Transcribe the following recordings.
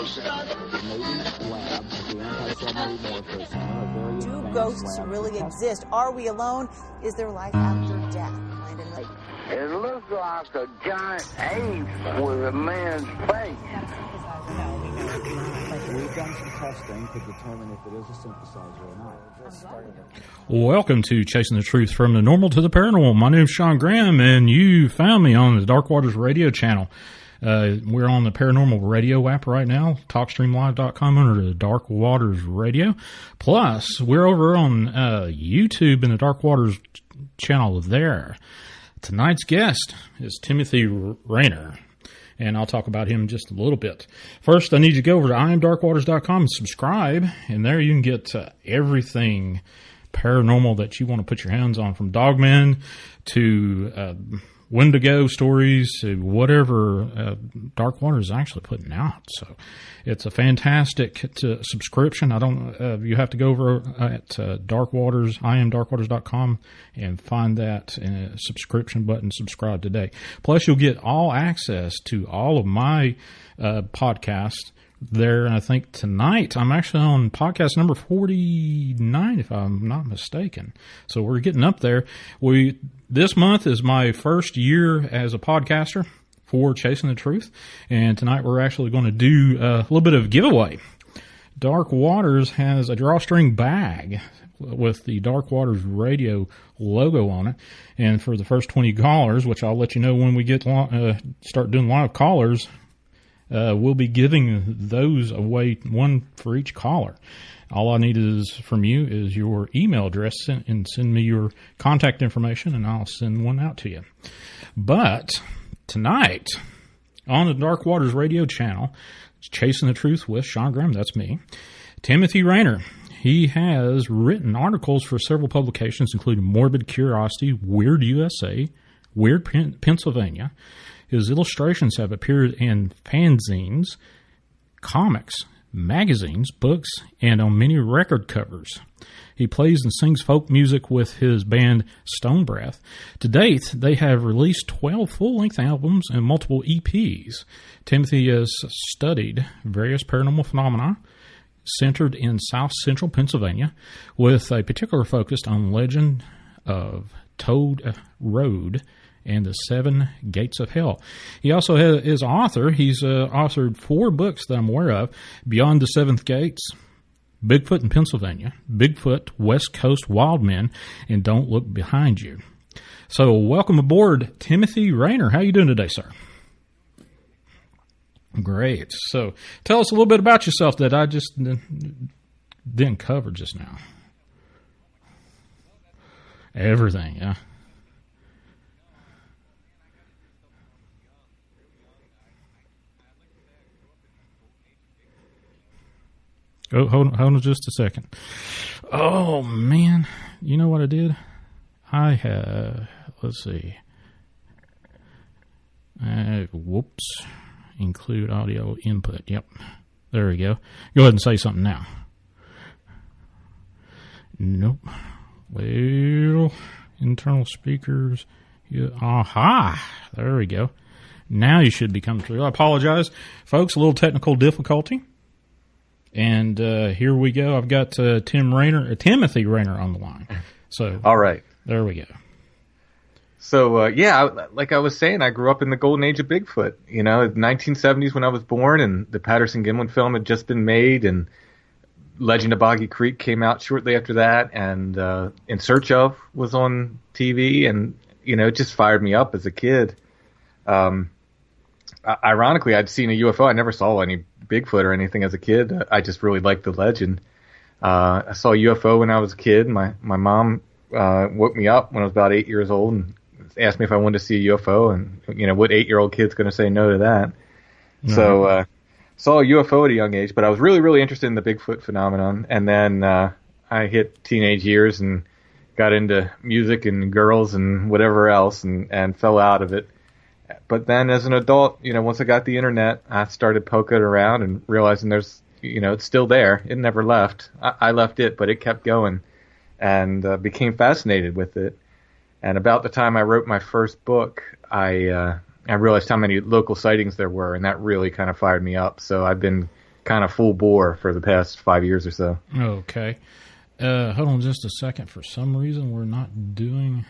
Do ghosts really exist? Are we alone? Is there life after death? It looks like a giant ape with a man's face. We've done some testing to determine if it is a synthesizer or not. Welcome to Chasing the Truth from the Normal to the Paranormal. My name's Sean Graham, and you found me on the Dark Waters radio channel. We're on the Paranormal radio app right now, TalkStreamLive.com under the Dark Waters radio. Plus, we're over on YouTube in the Dark Waters channel there. Tonight's guest is Timothy Renner, and I'll talk about him in just a little bit. First, I need you to go over to IamDarkWaters.com and subscribe, and there you can get everything paranormal that you want to put your hands on, from Dogman to Wendigo stories to whatever Dark Waters is actually putting out. So it's a fantastic subscription. You have to go over at Dark Waters, IamDarkWaters.com, and find that subscription button, subscribe today. Plus, you'll get all access to all of my podcasts there. And I think tonight I'm actually on podcast number 49, if I'm not mistaken. So we're getting up there. This month is my first year as a podcaster for Chasing the Truth, and tonight we're actually going to do a little bit of giveaway. Dark Waters has a drawstring bag with the Dark Waters radio logo on it, and for the first 20 callers, which I'll let you know when we get start doing live callers, we'll be giving those away, one for each caller. All I need from you is your email address, and send me your contact information, and I'll send one out to you. But tonight, on the Dark Waters radio channel, Chasing the Truth with Sean Graham, that's me, Timothy Renner. He has written articles for several publications, including Morbid Curiosity, Weird USA, Weird Pennsylvania. His illustrations have appeared in fanzines, comics, magazines, books, and on many record covers. He plays and sings folk music with his band Stone Breath. To date, they have released 12 full-length albums and multiple EPs. Timothy has studied various paranormal phenomena centered in south-central Pennsylvania, with a particular focus on legend of Toad Road and the Seven Gates of Hell. He also is an author. He's authored 4 books that I'm aware of: Beyond the Seventh Gates, Bigfoot in Pennsylvania, Bigfoot, West Coast Wild Men, and Don't Look Behind You. So welcome aboard, Timothy Renner. How you doing today, sir? Great. So tell us a little bit about yourself that I just didn't cover just now. Everything, yeah. Oh, hold on just a second. Oh, man. You know what I did? I have, let's see. Whoops. Include audio input. Yep. There we go. Go ahead and say something now. Nope. Well, internal speakers. Yeah. Aha. There we go. Now you should be coming through. I apologize, folks. A little technical difficulty. And here we go. I've got Timothy Renner on the line. So, all right, there we go. So like I was saying, I grew up in the golden age of Bigfoot. You know, 1970s when I was born, and the Patterson-Gimlin film had just been made, and Legend of Boggy Creek came out shortly after that, and In Search Of was on TV, and it just fired me up as a kid. Ironically, I'd seen a UFO. I never saw any Bigfoot or anything as a kid. I just really liked the legend. I saw a UFO when I was a kid. My mom woke me up when I was about 8 years old and asked me if I wanted to see a UFO. And, what 8-year-old kid's going to say no to that? No. So saw a UFO at a young age, but I was really, really interested in the Bigfoot phenomenon. And then I hit teenage years and got into music and girls and whatever else and fell out of it. But then as an adult, once I got the internet, I started poking around and realizing there's, it's still there. It never left. I left it, but it kept going, and became fascinated with it. And about the time I wrote my first book, I realized how many local sightings there were, and that really kind of fired me up. So I've been kind of full bore for the past 5 years or so. Okay. Hold on just a second. For some reason, we're not doing...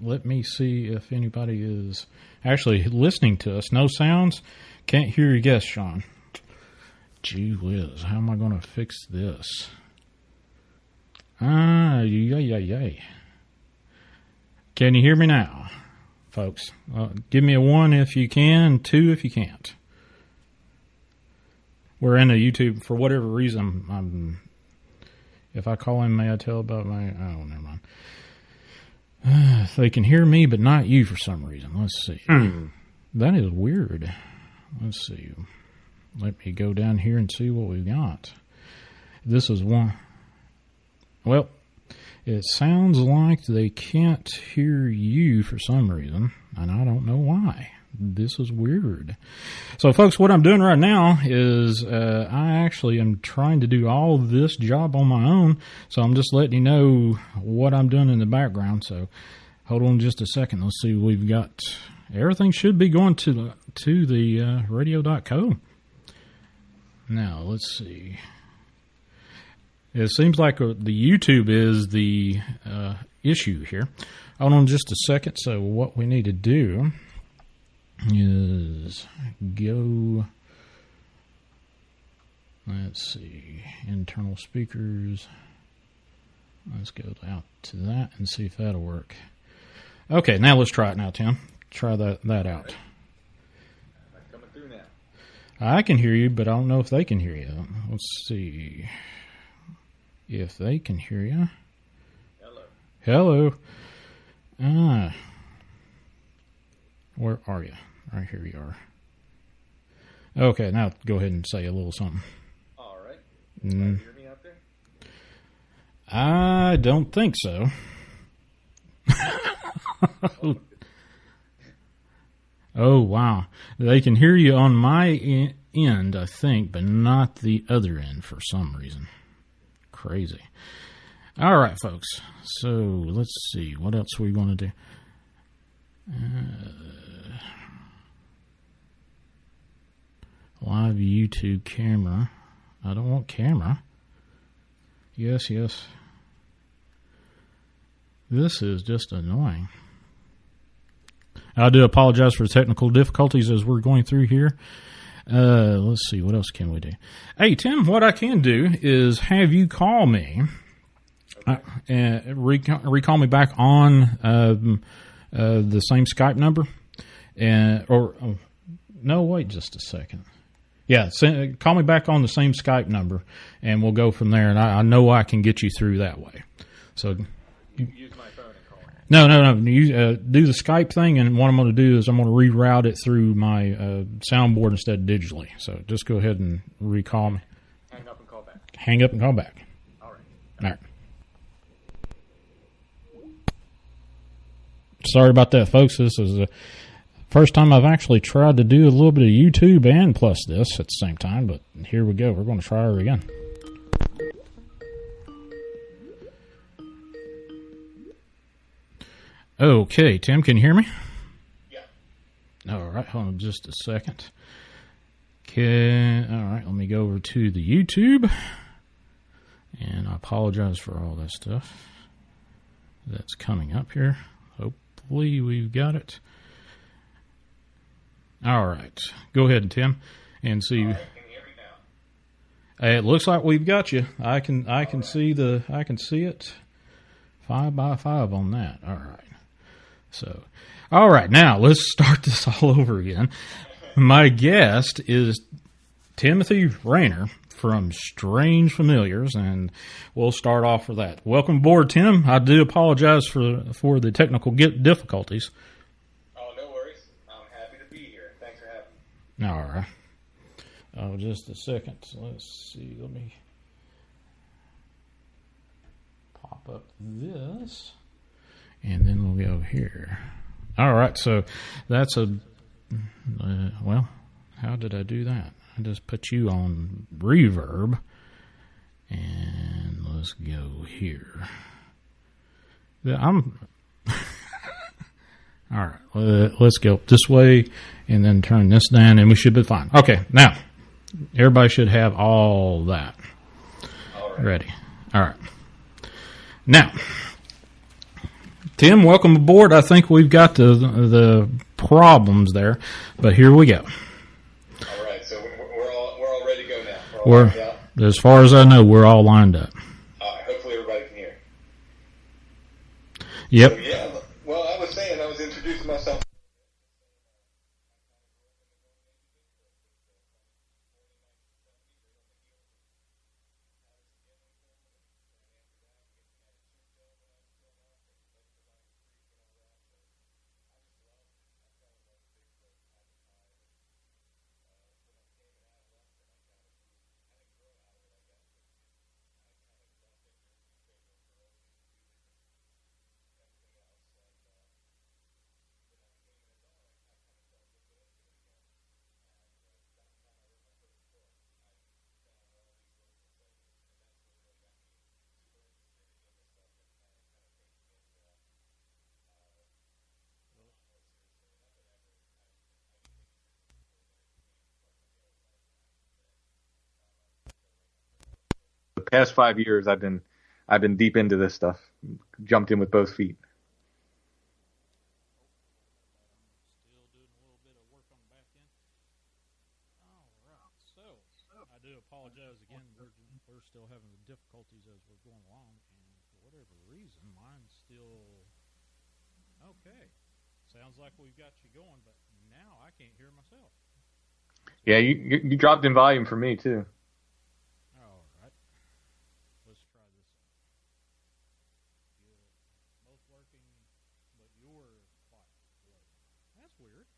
let me see if anybody is actually listening to us. No sounds. Can't hear your guess, Sean. Gee whiz. How am I going to fix this? Yay. Can you hear me now, folks? Give me a 1 if you can, 2 if you can't. We're in a YouTube, for whatever reason, if I call in, may I tell about my... Oh, never mind. They can hear me, but not you for some reason. Let's see. That is weird. Let's see. Let me go down here and see what we've got. This is one. Well, it sounds like they can't hear you for some reason, and I don't know why. This is weird. So, folks, what I'm doing right now is I actually am trying to do all this job on my own, so I'm just letting you know what I'm doing in the background. So, hold on just a second. Let's see what we've got. Everything should be going to the radio.co. Now, let's see. It seems like the YouTube is the issue here. Hold on just a second. So, what we need to do is go, let's see, internal speakers. Let's go out to that and see if that'll work. Okay, now let's try it now, Tim. Try that out. I'm coming through now. I can hear you, but I don't know if they can hear you. Let's see if they can hear you. Hello. Where are you? Right here you are. Okay, now go ahead and say a little something. All right. Can you hear me out there? I don't think so. Oh, wow. They can hear you on my end, I think, but not the other end for some reason. Crazy. All right, folks. So, let's see. What else we want to do? Live YouTube camera. I don't want camera. Yes. This is just annoying. I do apologize for technical difficulties as we're going through here. Let's see. What else can we do? Hey, Tim, what I can do is have you call me. Recall me back on the same Skype number. No, wait just a second. Yeah, call me back on the same Skype number, and we'll go from there. And I know I can get you through that way. So Use my phone and call me. No. You do the Skype thing, and what I'm going to do is I'm going to reroute it through my soundboard instead of digitally. So just go ahead and recall me. Hang up and call back. Hang up and call back. All right. All right. Sorry about that, folks. This is the first time I've actually tried to do a little bit of YouTube and plus this at the same time, but here we go. We're going to try her again. Okay, Tim, can you hear me? Yeah. All right, hold on just a second. All right, let me go over to the YouTube. And I apologize for all that stuff that's coming up here. Hopefully we've got it. All right, go ahead, Tim, and see. All right, can you hear me now? It looks like we've got you. I can see it 5x5 on that. All right. So, all right, now let's start this all over again. My guest is Timothy Renner from Strange Familiars, and we'll start off with that. Welcome aboard, Tim. I do apologize for the technical difficulties. Oh, no worries. I'm happy to be here. Thanks for having me. All right. Oh, just a second. Let's see. Let me pop up this, and then we'll go here. All right. So that's well, how did I do that? I just put you on reverb, and let's go here. All right, let's go this way, and then turn this down, and we should be fine. Okay, now, Everybody should have all that ready. All right. Now, Tim, welcome aboard. I think we've got the problems there, but here we go. All right, so we're all ready to go now. As far as I know, we're all lined up. All right, hopefully everybody can hear. Yep. So, yeah, well, I was introducing myself. The past 5 years, I've been deep into this stuff. Jumped in with both feet. Still doing a little bit of work on the back end. All right, so I do apologize again. We're still having the difficulties as we're going along, and for whatever reason, mine's still okay. Sounds like we've got you going, but now I can't hear myself. Yeah, you dropped in volume for me too. All right, let's try this out. Good. Both working, but you're quite low. That's weird.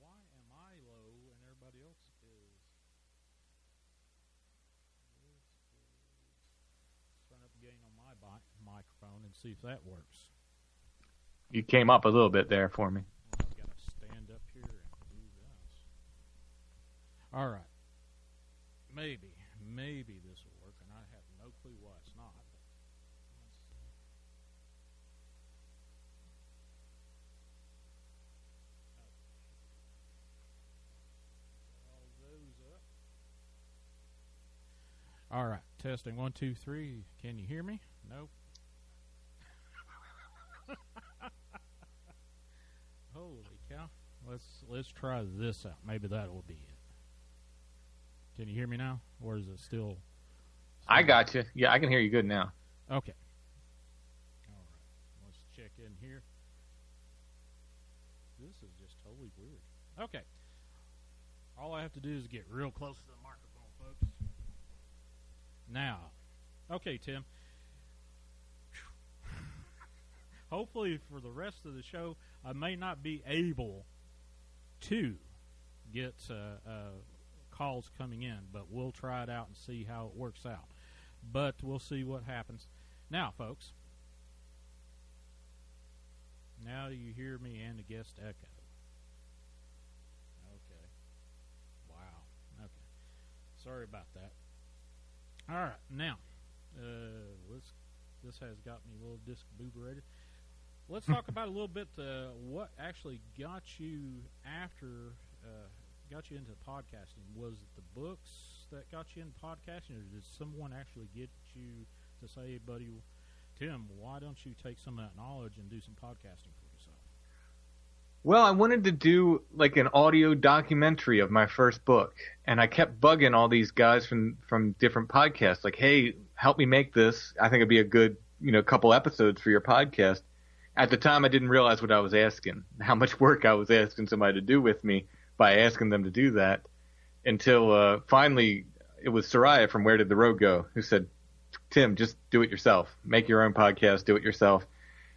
Why am I low and everybody else is? Turn up gain on my microphone and see if that works. You came up a little bit there for me. Well, I've got to stand up here and do this. All right. Maybe this will work, and I have no clue why it's not. Let's see. All those up. All right. Testing 1, 2, 3. Can you hear me? Nope. Holy cow. Let's try this out. Maybe that will be it. Can you hear me now? Or is it still... I got you. Yeah, I can hear you good now. Okay. All right. Let's check in here. This is just totally weird. Okay. All I have to do is get real close to the microphone, folks. Now. Okay, Tim. Hopefully for the rest of the show, I may not be able to get calls coming in, but we'll try it out and see how it works out. But we'll see what happens. Now, folks, now you hear me and the guest echo. Okay. Wow. Okay. Sorry about that. All right. Now, this has got me a little discombobulated. Let's talk about a little bit what actually got you into podcasting. Was it the books that got you into podcasting, or did someone actually get you to say, hey, buddy, Tim, why don't you take some of that knowledge and do some podcasting for yourself? Well, I wanted to do like an audio documentary of my first book, and I kept bugging all these guys from different podcasts, like, hey, help me make this. I think it'd be a good, couple episodes for your podcast. At the time, I didn't realize what I was asking, how much work I was asking somebody to do with me by asking them to do that, until finally it was Soraya from Where Did the Road Go who said, Tim, just do it yourself. Make your own podcast, do it yourself.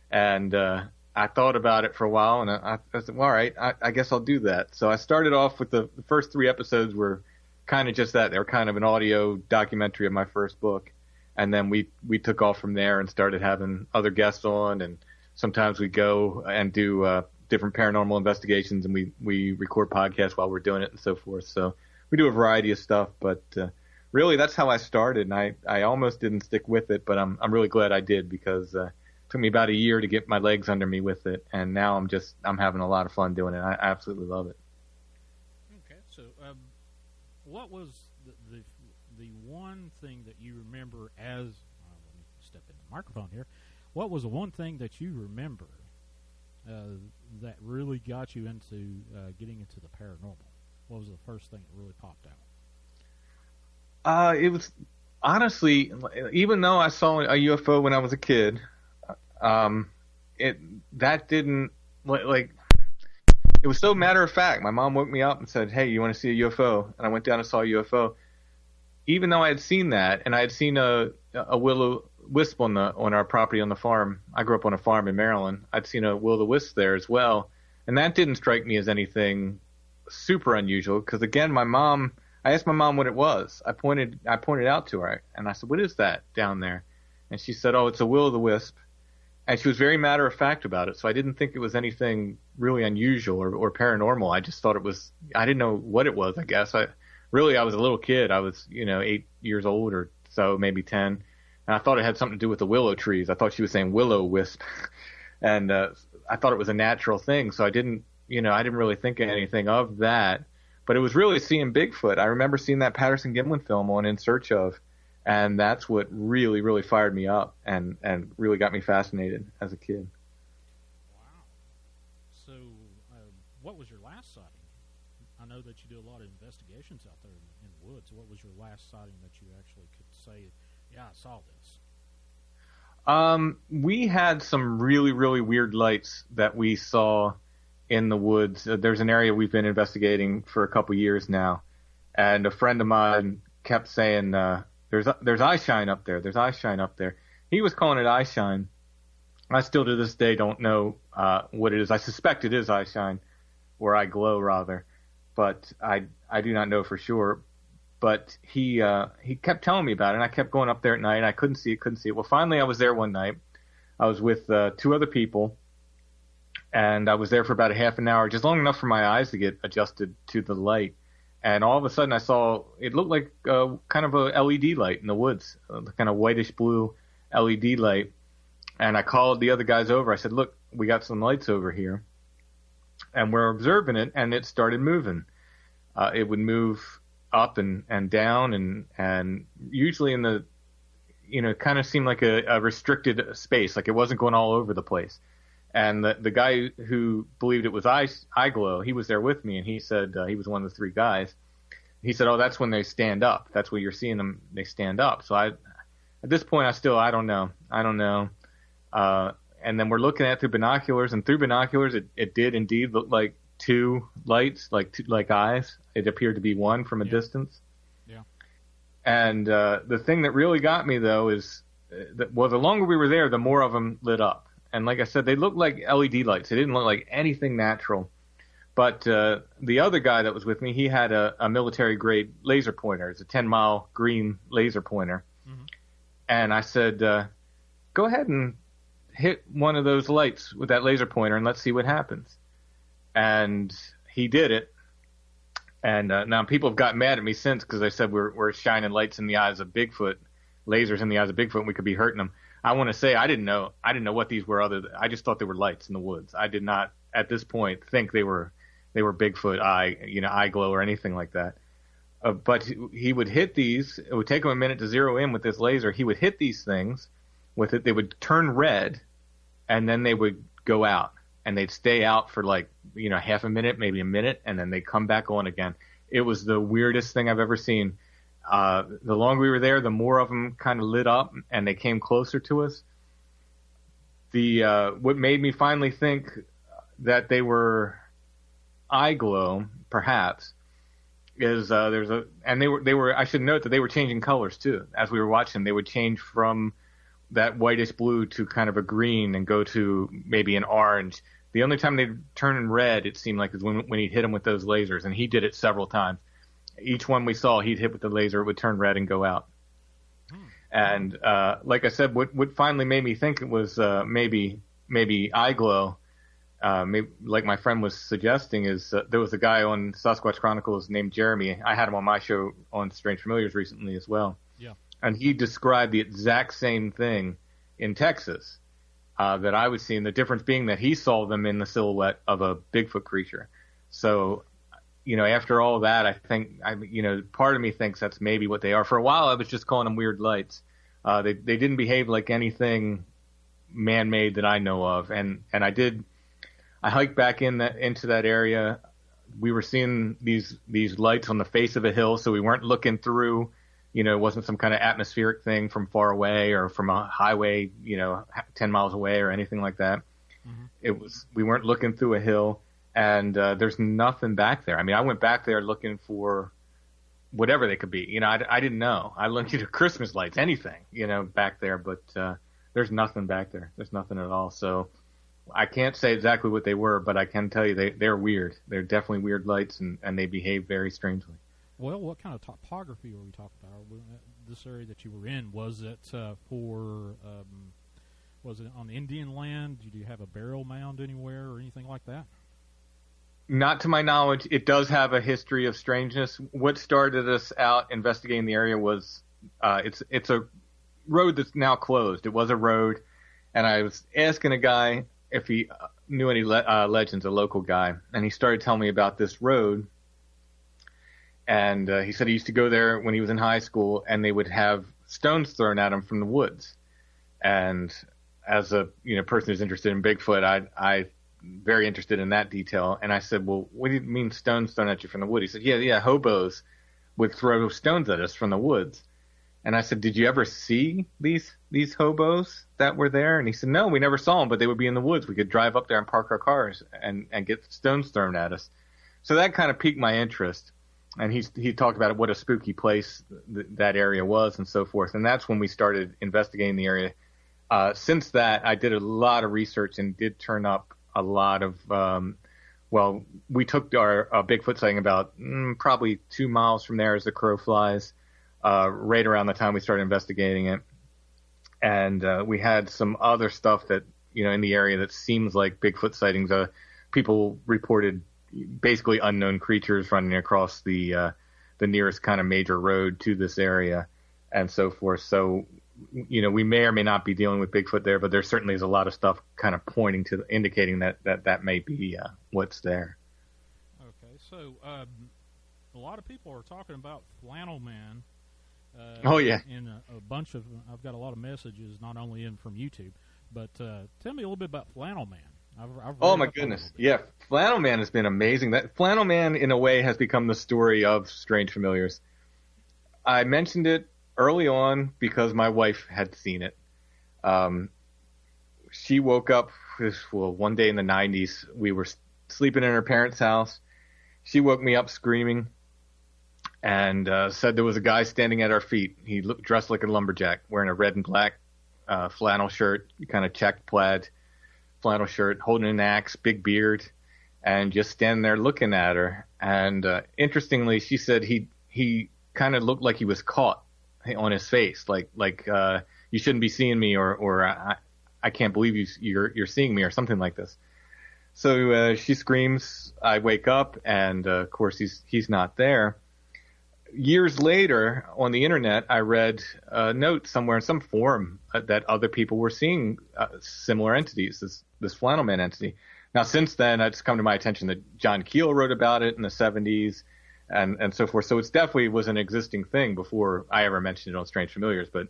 And I thought about it for a while, and I said, well, all right, I guess I'll do that. So I started off with the first 3 episodes were kind of just that. They were kind of an audio documentary of my first book. And then we took off from there and started having other guests on, and sometimes we go and do different paranormal investigations, and we record podcasts while we're doing it and so forth. So we do a variety of stuff, but really that's how I started, and I almost didn't stick with it, but I'm really glad I did, because it took me about a year to get my legs under me with it, and now I'm having a lot of fun doing it. I absolutely love it. Okay, So, what was the one thing that you remember as? Let me step in the microphone here. What was the one thing that you remember that really got you into getting into the paranormal? What was the first thing that really popped out? It was honestly, even though I saw a UFO when I was a kid, that didn't like. It was so matter of fact. My mom woke me up and said, "Hey, you want to see a UFO?" And I went down and saw a UFO. Even though I had seen that, and I had seen a will-o-wisp on our property on the farm. I grew up on a farm in Maryland. I'd seen a will-o-wisp there as well, and that didn't strike me as anything super unusual. Because again, I asked my mom what it was. I pointed out to her, and I said, "What is that down there?" And she said, "Oh, it's a will-o-the-wisp." And she was very matter of fact about it. So I didn't think it was anything really unusual or paranormal. I just thought it was. I didn't know what it was. I guess I was a little kid. I was 8 years old or so, maybe 10, and I thought it had something to do with the willow trees. I thought she was saying willow-wisp, and I thought it was a natural thing. So I didn't really think anything of that. But it was really seeing Bigfoot. I remember seeing that Patterson-Gimlin film on In Search Of, and that's what really, really fired me up and really got me fascinated as a kid. Wow. So, what was your last sighting? I know that you do a lot of investigations out there in the woods. What was your last sighting that you actually could say, "Yeah, I saw this"? We had some really, really weird lights that we saw in the woods. There's an area we've been investigating for a couple years now, and a friend of mine kept saying, "There's eye shine up there. There's eye shine up there." He was calling it eye shine. I still to this day don't know what it is. I suspect it is eye shine, or eye glow rather, but I do not know for sure. But he kept telling me about it, and I kept going up there at night. And I couldn't see it. Well, finally, I was there one night. I was with 2 other people, and I was there for about a half an hour, just long enough for my eyes to get adjusted to the light. And all of a sudden, I saw it looked like kind of a LED light in the woods, kind of whitish blue LED light. And I called the other guys over. I said, "Look, we got some lights over here," and we're observing it, and it started moving. It would move up and down, and usually in the, kind of seemed like a restricted space, like it wasn't going all over the place. And the guy who believed it was eye glow, he was there with me, and he said he was one of the 3 guys. He said, "Oh, that's when they stand up. That's when you're seeing them. They stand up." So at this point, I don't know. And then we're looking at it through binoculars, and through binoculars, it did indeed look like 2 lights, like eyes. It appeared to be one from a distance. Yeah. And the thing that really got me though is the longer we were there, the more of them lit up. And like I said, they looked like LED lights. They didn't look like anything natural. But the other guy that was with me, he had a military-grade laser pointer. It's a 10-mile green laser pointer. Mm-hmm. And I said, "Go ahead and hit one of those lights with that laser pointer, and let's see what happens." And he did it. And now people have gotten mad at me since because they said we're shining lights in the eyes of Bigfoot, lasers in the eyes of Bigfoot, and we could be hurting them. I want to say I didn't know what these were. I just thought they were lights in the woods. I did not at this point think they were Bigfoot eye glow or anything like that. But he would hit these. It would take him a minute to zero in with this laser. He would hit these things with it. They would turn red, and then they would go out, and they'd stay out for half a minute, maybe a minute, and then they'd come back on again. It was the weirdest thing I've ever seen. The longer we were there, the more of them kind of lit up, and they came closer to us. What made me finally think that they were eye glow, perhaps, is they were. I should note that they were changing colors too. As we were watching, they would change from that whitish blue to kind of a green and go to maybe an orange. The only time they'd turn red, it seemed like, is when he'd hit them with those lasers, and he did it several times. Each one we saw, he'd hit with the laser, it would turn red and go out. And like I said, what finally made me think it was maybe eye glow, like my friend was suggesting, is there was a guy on Sasquatch Chronicles named Jeremy. I had him on my show on Strange Familiars recently as well. Yeah. And he described the exact same thing in Texas that I was seeing, the difference being that he saw them in the silhouette of a Bigfoot creature. So after all that, I think, part of me thinks that's maybe what they are. For a while, I was just calling them weird lights. They didn't behave like anything man-made that I know of. And I hiked back into that area. We were seeing these lights on the face of a hill, so we weren't looking through, it wasn't some kind of atmospheric thing from far away or from a highway, 10 miles away or anything like that. Mm-hmm. We weren't looking through a hill. And there's nothing back there. I mean, I went back there looking for whatever they could be. I didn't know. I looked at Christmas lights, anything, back there. But there's nothing back there. There's nothing at all. So I can't say exactly what they were, but I can tell you they're weird. They're definitely weird lights, and they behave very strangely. Well, what kind of topography were we talking about? This area that you were in, was it was it on Indian land? Did you have a burial mound anywhere or anything like that? Not to my knowledge. It does have a history of strangeness. What started us out investigating the area was it's a road that's now closed. It was a road, and I was asking a guy if he knew any legends, a local guy, and he started telling me about this road. And he said he used to go there when he was in high school, and they would have stones thrown at him from the woods. And as a person who's interested in Bigfoot, I very interested in that detail. And I said, well, what do you mean stones thrown at you from the wood? He said, yeah, hobos would throw stones at us from the woods. And I said, did you ever see these hobos that were there? And he said, no, we never saw them, but they would be in the woods. We could drive up there and park our cars and get stones thrown at us. So that kind of piqued my interest. And he talked about what a spooky place that area was and so forth. And that's when we started investigating the area. Since that, I did a lot of research and did turn up a lot of, we took our Bigfoot sighting about probably 2 miles from there as the crow flies, right around the time we started investigating it. And we had some other stuff that, in the area that seems like Bigfoot sightings. People reported basically unknown creatures running across the nearest kind of major road to this area and so forth. So, we may or may not be dealing with Bigfoot there, but there certainly is a lot of stuff kind of pointing to, indicating that may be what's there. Okay, so a lot of people are talking about Flannel Man. Oh, yeah. In a bunch of, I've got a lot of messages, not only in from YouTube, but tell me a little bit about Flannel Man. Oh, my goodness. Yeah, Flannel Man has been amazing. That Flannel Man, in a way, has become the story of Strange Familiars. I mentioned it early on because my wife had seen it. She woke up, one day in the 90s. We were sleeping in her parents' house. She woke me up screaming and said there was a guy standing at our feet. He looked dressed like a lumberjack, wearing a red and black flannel shirt, kind of checked plaid flannel shirt, holding an axe, big beard, and just standing there looking at her. And interestingly, she said he kind of looked like he was caught on his face, like you shouldn't be seeing me, or I can't believe you're seeing me, or something like this. So she screams. I wake up, and of course he's not there. Years later, on the internet, I read a note somewhere in some forum that other people were seeing similar entities, this Flannel Man entity. Now, since then, it's come to my attention that John Keel wrote about it in the 70s and so forth. So it definitely was an existing thing before I ever mentioned it on Strange Familiars, but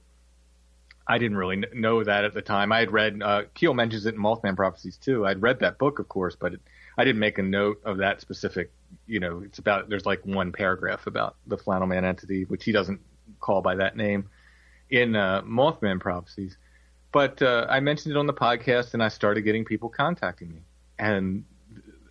I didn't really know that at the time. I had read, Keel mentions it in Mothman Prophecies too. I'd read that book, of course, but I didn't make a note of that specific, it's about, there's like one paragraph about the Flannel Man entity, which he doesn't call by that name in Mothman Prophecies. But I mentioned it on the podcast, and I started getting people contacting me. And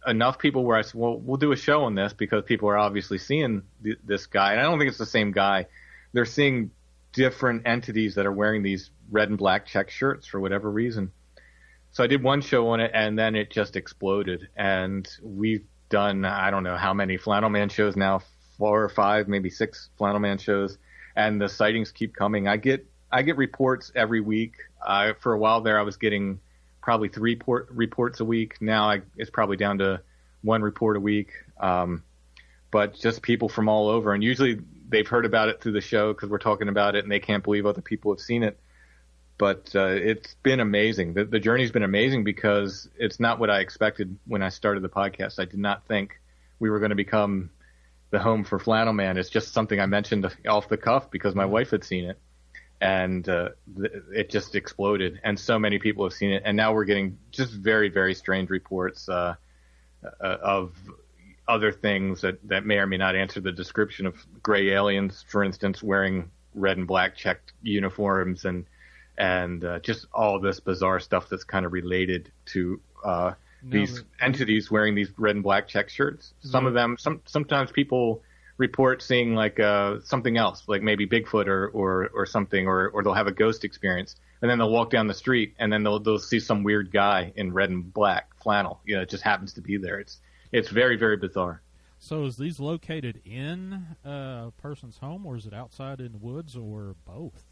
enough people where I said, well, we'll do a show on this because people are obviously seeing this guy. And I don't think it's the same guy. They're seeing different entities that are wearing these red and black check shirts for whatever reason. So I did one show on it, and then it just exploded. And we've done, I don't know how many Flannel Man shows now, 4 or 5, maybe 6 Flannel Man shows. And the sightings keep coming. I get reports every week. For a while there, I was getting probably 3 reports a week. Now it's probably down to 1 report a week. But just people from all over. And usually they've heard about it through the show because we're talking about it, and they can't believe other people have seen it. But it's been amazing. The journey's been amazing because it's not what I expected when I started the podcast. I did not think we were going to become the home for Flannel Man. It's just something I mentioned off the cuff because my wife had seen it, and it just exploded. And so many people have seen it, and now we're getting just very, very strange reports of other things that may or may not answer the description of gray aliens, for instance, wearing red and black checked uniforms and just all this bizarre stuff that's kind of related to these entities wearing these red and black check shirts. Some of them, sometimes people report seeing like something else, like maybe Bigfoot or something, or they'll have a ghost experience, and then they'll walk down the street and then they'll see some weird guy in red and black flannel. You know, it just happens to be there. It's very, very bizarre. So is these located in a person's home, or is it outside in the woods, or both?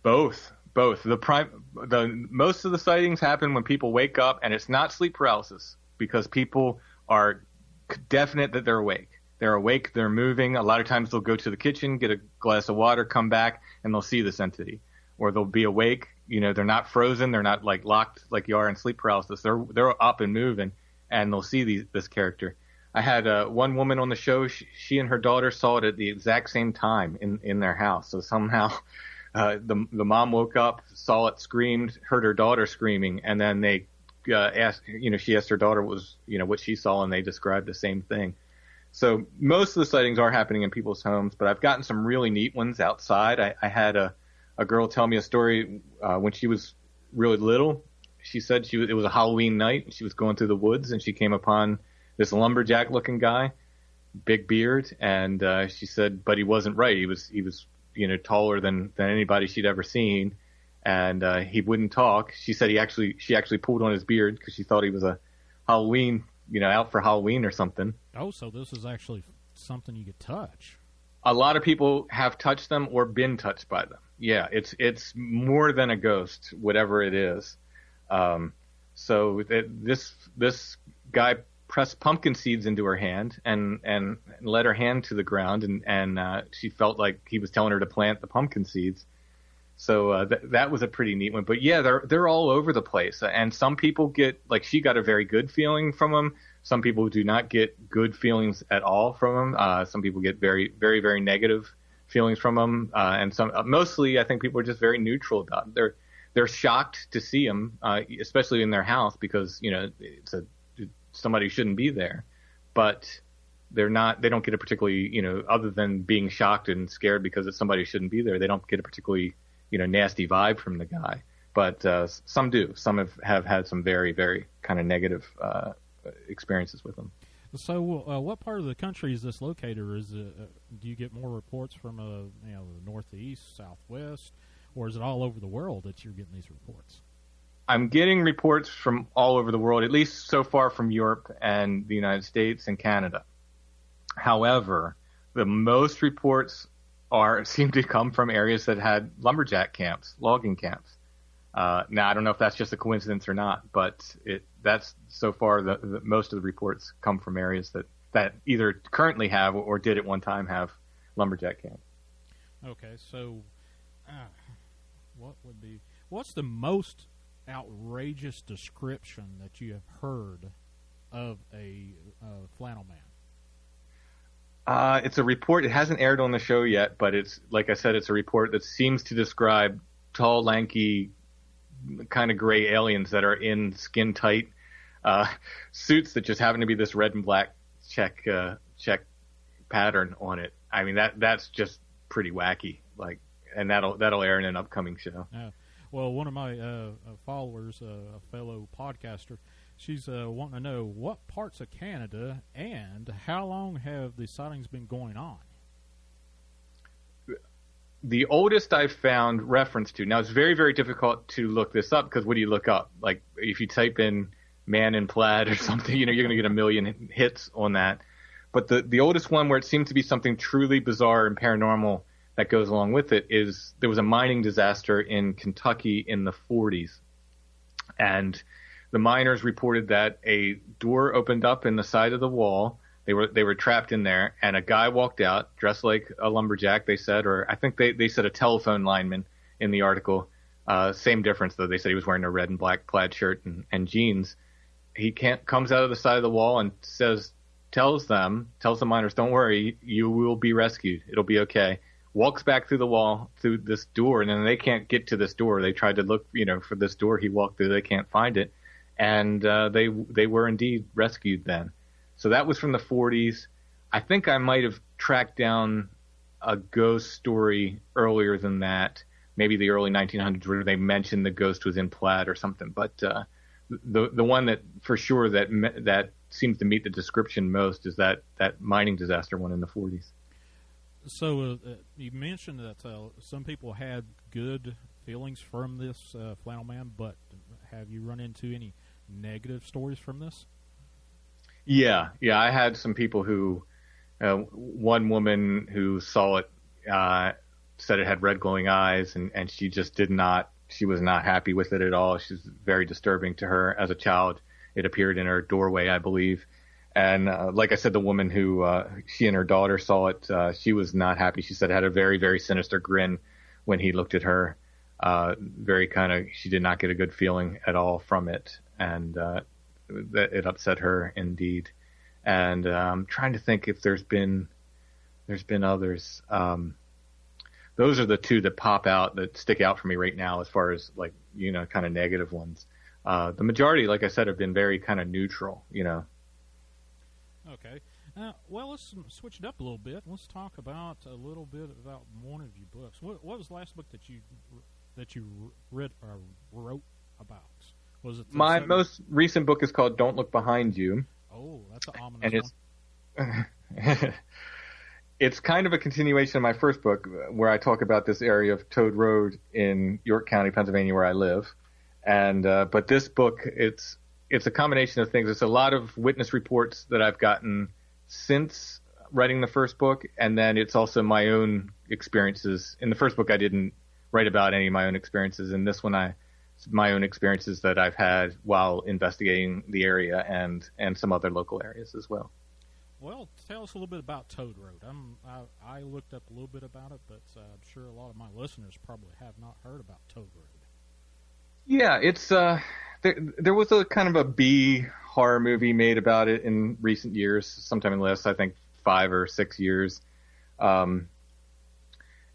Both. The most of the sightings happen when people wake up, and it's not sleep paralysis because people are definite that they're awake. They're awake, they're moving. A lot of times they'll go to the kitchen, get a glass of water, come back, and they'll see this entity. Or they'll be awake, you know, they're not frozen, they're not like locked like you are in sleep paralysis. They're up and moving, and they'll see this character. I had one woman on the show, she and her daughter saw it at the exact same time in their house. So somehow the mom woke up, saw it, screamed, heard her daughter screaming, and then they she asked her daughter what she saw, and they described the same thing. So most of the sightings are happening in people's homes, but I've gotten some really neat ones outside. I had a girl tell me a story when she was really little. She said it was a Halloween night, and she was going through the woods, and she came upon this lumberjack-looking guy, big beard, and she said, but he wasn't right. He was taller than anybody she'd ever seen, and he wouldn't talk. She said she actually pulled on his beard because she thought he was a Halloween, out for Halloween or something. Oh, so this is actually something you could touch. A lot of people have touched them or been touched by them. Yeah, it's more than a ghost, whatever it is. So this guy pressed pumpkin seeds into her hand and let her hand to the ground, and she felt like he was telling her to plant the pumpkin seeds. So that was a pretty neat one. But yeah, they're all over the place, and some people get, like, she got a very good feeling from them. Some people do not get good feelings at all from them. Some people get very, very, very negative feelings from them, and some mostly I think people are just very neutral about it. They're shocked to see them, especially in their house, because it's somebody shouldn't be there, but they don't get a particularly, other than being shocked and scared because it's somebody who shouldn't be there, they don't get a particularly, nasty vibe from the guy. But some do. Some have had some very, very kind of negative experiences with them. So what part of the country is this located? Or do you get more reports from the northeast, southwest, or is it all over the world that you're getting these reports? I'm getting reports from all over the world, at least so far from Europe and the United States and Canada. However, the most reports seem to come from areas that had lumberjack camps, logging camps. Now, I don't know if that's just a coincidence or not, but that's so far the most of the reports come from areas that either currently have or did at one time have lumberjack camps. Okay, so what's the most outrageous description that you have heard of a flannel man? It's a report. It hasn't aired on the show yet, but it's, like I said, it's a report that seems to describe tall, lanky, kind of gray aliens that are in skin-tight suits that just happen to be this red and black check pattern on it. I mean, that's just pretty wacky. Like, and that'll air in an upcoming show. Well, one of my followers, a fellow podcaster, she's wanting to know what parts of Canada and how long have the sightings been going on? The oldest I've found reference to, now it's very, very difficult to look this up because what do you look up? Like, if you type in man in plaid or something, you're going to get a million hits on that. But the oldest one where it seems to be something truly bizarre and paranormal that goes along with it is there was a mining disaster in Kentucky in the 40s. And the miners reported that a door opened up in the side of the wall. They were trapped in there, and a guy walked out dressed like a lumberjack, they said, or I think they said a telephone lineman in the article. Same difference, though. They said he was wearing a red and black plaid shirt and jeans. He comes out of the side of the wall and says tells the miners, don't worry, you will be rescued. It'll be okay. Walks back through the wall, through this door, and then they can't get to this door. They tried to look, for this door he walked through. They can't find it. And they were indeed rescued then. So that was from the 40s. I think I might have tracked down a ghost story earlier than that, maybe the early 1900s, where they mentioned the ghost was in Plaid or something. But the one that for sure that seems to meet the description most is that mining disaster one in the 40s. So you mentioned that some people had good feelings from this flannel man, but have you run into any negative stories from this? Yeah. I had some people who, one woman who saw it said it had red glowing eyes, and she just she was not happy with it at all. She was very disturbing to her as a child. It appeared in her doorway, I believe. And like I said, the woman who she and her daughter saw it, she was not happy. She said it had a very, very sinister grin when he looked at her. She did not get a good feeling at all from it, and that it upset her indeed. And I'm trying to think if there's been others. Those are the two that pop out, that stick out for me right now as far as kind of negative ones. The majority, like I said, have been very kind of neutral, Okay. Well, let's switch it up a little bit. Let's talk about a little bit about one of your books. What was the last book that you read or wrote about? Was it my most recent book is called "Don't Look Behind You"? Oh, that's an ominous one. It's kind of a continuation of my first book, where I talk about this area of Toad Road in York County, Pennsylvania, where I live. And but this book, it's a combination of things. It's a lot of witness reports that I've gotten since writing the first book, and then it's also my own experiences. In the first book, I didn't write about any of my own experiences. In this one, my own experiences that I've had while investigating the area and some other local areas as well. Well, tell us a little bit about Toad Road. I looked up a little bit about it, but I'm sure a lot of my listeners probably have not heard about Toad Road. Yeah, it's there was a kind of a B horror movie made about it in recent years, sometime in the last, I think, 5 or 6 years. And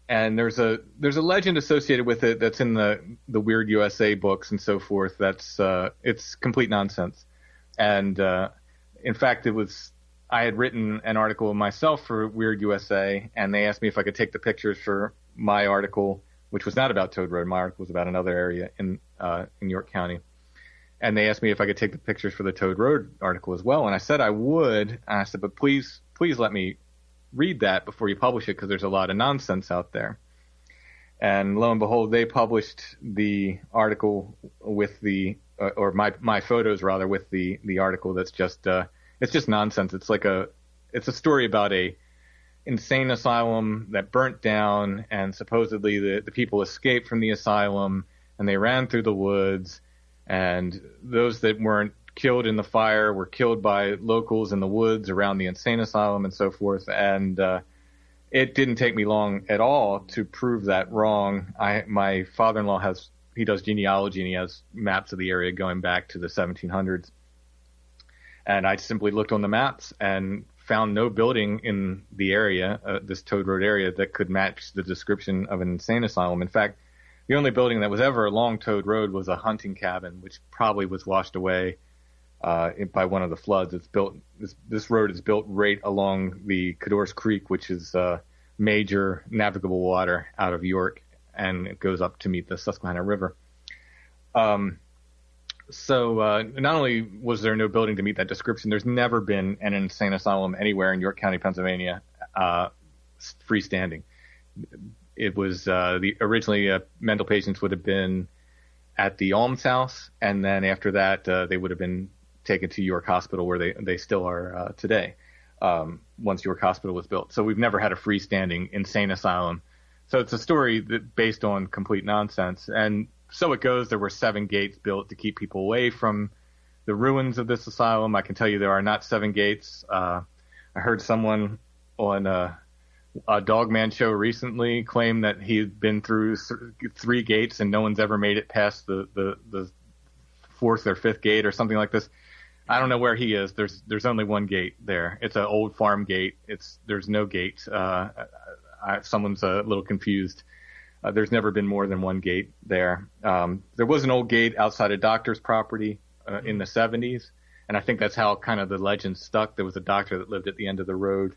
there's a legend associated with it that's in the Weird USA books and so forth. That's it's complete nonsense. And in fact, I had written an article myself for Weird USA, and they asked me if I could take the pictures for my article, which was not about Toad Road. My article was about another area in York County. And they asked me if I could take the pictures for the Toad Road article as well. And I said I would. And I said, but please let me read that before you publish it, because there's a lot of nonsense out there. And lo and behold, they published the article with or my photos rather, with the article that's just, it's just nonsense. It's a story about a insane asylum that burnt down, and supposedly the people escaped from the asylum and they ran through the woods, and those that weren't killed in the fire were killed by locals in the woods around the insane asylum and so forth. And it didn't take me long at all to prove that wrong. My father-in-law he does genealogy, and he has maps of the area going back to the 1700s. And I simply looked on the maps and found no building in the area, this Toad Road area, that could match the description of an insane asylum. In fact, the only building that was ever along Toad Road was a hunting cabin, which probably was washed away by one of the floods. It's built. This road is built right along the Cador's Creek, which is major navigable water out of York, and it goes up to meet the Susquehanna River. So not only was there no building to meet that description, there's never been an insane asylum anywhere in York County, Pennsylvania, freestanding. It was originally mental patients would have been at the almshouse, and then after that they would have been taken to York Hospital, where they still are today, once York Hospital was built. So we've never had a freestanding insane asylum. So it's a story based on complete nonsense. And so it goes. There were 7 gates built to keep people away from the ruins of this asylum. I can tell you there are not 7 gates. I heard someone on a Dogman show recently claim that he had been through 3 gates and no one's ever made it past the 4th or 5th gate or something like this. I don't know where he is. There's only one gate there. It's an old farm gate. There's no gate. Someone's a little confused. There's never been more than one gate there. There was an old gate outside a doctor's property in the 70s, and I think that's how kind of the legend stuck. There was a doctor that lived at the end of the road,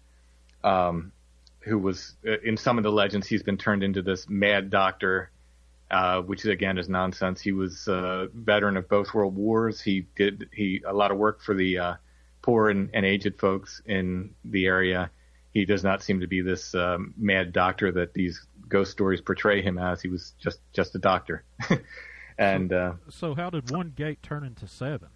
who was in some of the legends he's been turned into this mad doctor, which again is nonsense. He was a veteran of both world wars. He did a lot of work for the poor and aged folks in the area. He does not seem to be this mad doctor that these ghost stories portray him as. He was just a doctor. And so how did one gate turn into 7?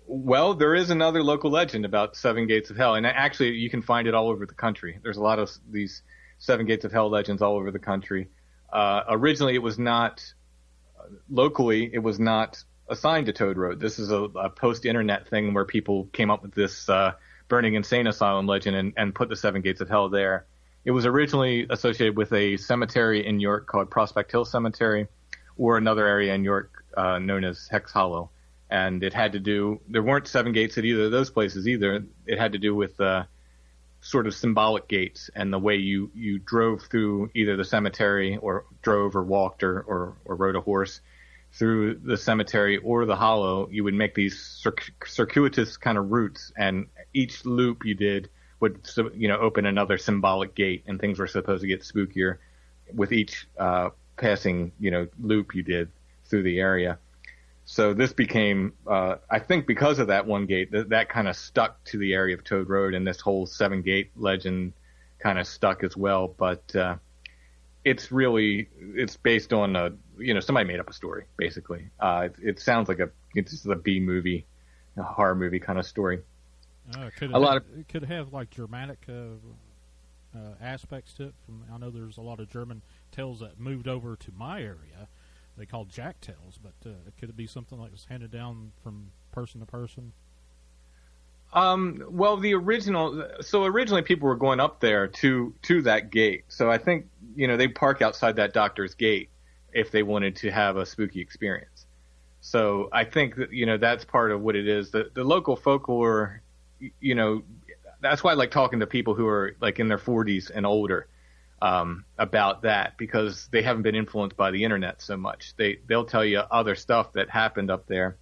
Well, there is another local legend about 7 gates of hell, and actually you can find it all over the country. There's a lot of these 7 gates of hell legends all over the country. Originally, it was not locally. It was not assigned to Toad Road. This is a post-internet thing where people came up with this burning insane asylum legend and put the 7 gates of hell there. It was originally associated with a cemetery in York called Prospect Hill Cemetery, or another area in York known as Hex Hollow. And it had to do. There weren't 7 gates at either of those places either. It had to do with sort of symbolic gates and the way you drove through either the cemetery or drove or walked or rode a horse through the cemetery or the hollow. You would make these circuitous kind of routes, and each loop you did would open another symbolic gate, and things were supposed to get spookier with each passing loop you did through the area. So this became, I think because of that one gate, that kind of stuck to the area of Toad Road, and this whole 7-gate legend kind of stuck as well. But it's based on somebody made up a story, basically. It sounds like it's a B movie, a horror movie kind of story. It could have like Germanic aspects to it. I know there's a lot of German tales that moved over to my area. They called jack tales, but could it be something like was handed down from person to person? Well, originally people were going up there to that gate. So I think, they park outside that doctor's gate if they wanted to have a spooky experience. So I think that, that's part of what it is. The local folklore, that's why I like talking to people who are like in their 40s and older. About that, because they haven't been influenced by the internet so much. They'll tell you other stuff that happened up there.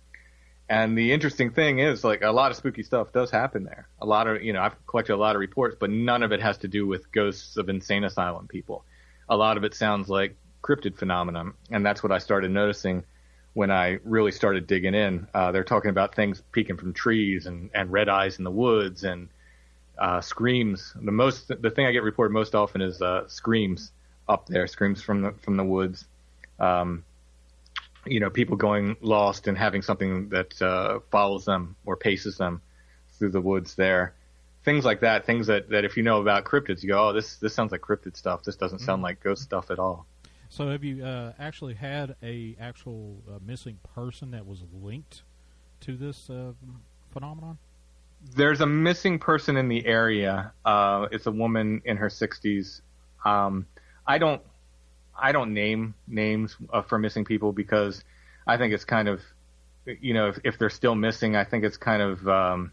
And the interesting thing is, like, a lot of spooky stuff does happen there. A lot of, I've collected a lot of reports, but none of it has to do with ghosts of insane asylum people. A lot of it sounds like cryptid phenomenon. And that's what I started noticing when I really started digging in. They're talking about things peeking from trees and red eyes in the woods and screams. The thing I get reported most often is screams up there, screams from the woods. People going lost and having something that follows them or paces them through the woods there. Things like that. Things that if you know about cryptids, you go, oh, this sounds like cryptid stuff. This doesn't sound like ghost stuff at all. So have you actually had a actual missing person that was linked to this phenomenon? There's a missing person in the area. It's a woman in her 60s. I don't name names for missing people because I think it's kind of, if they're still missing, I think it's kind of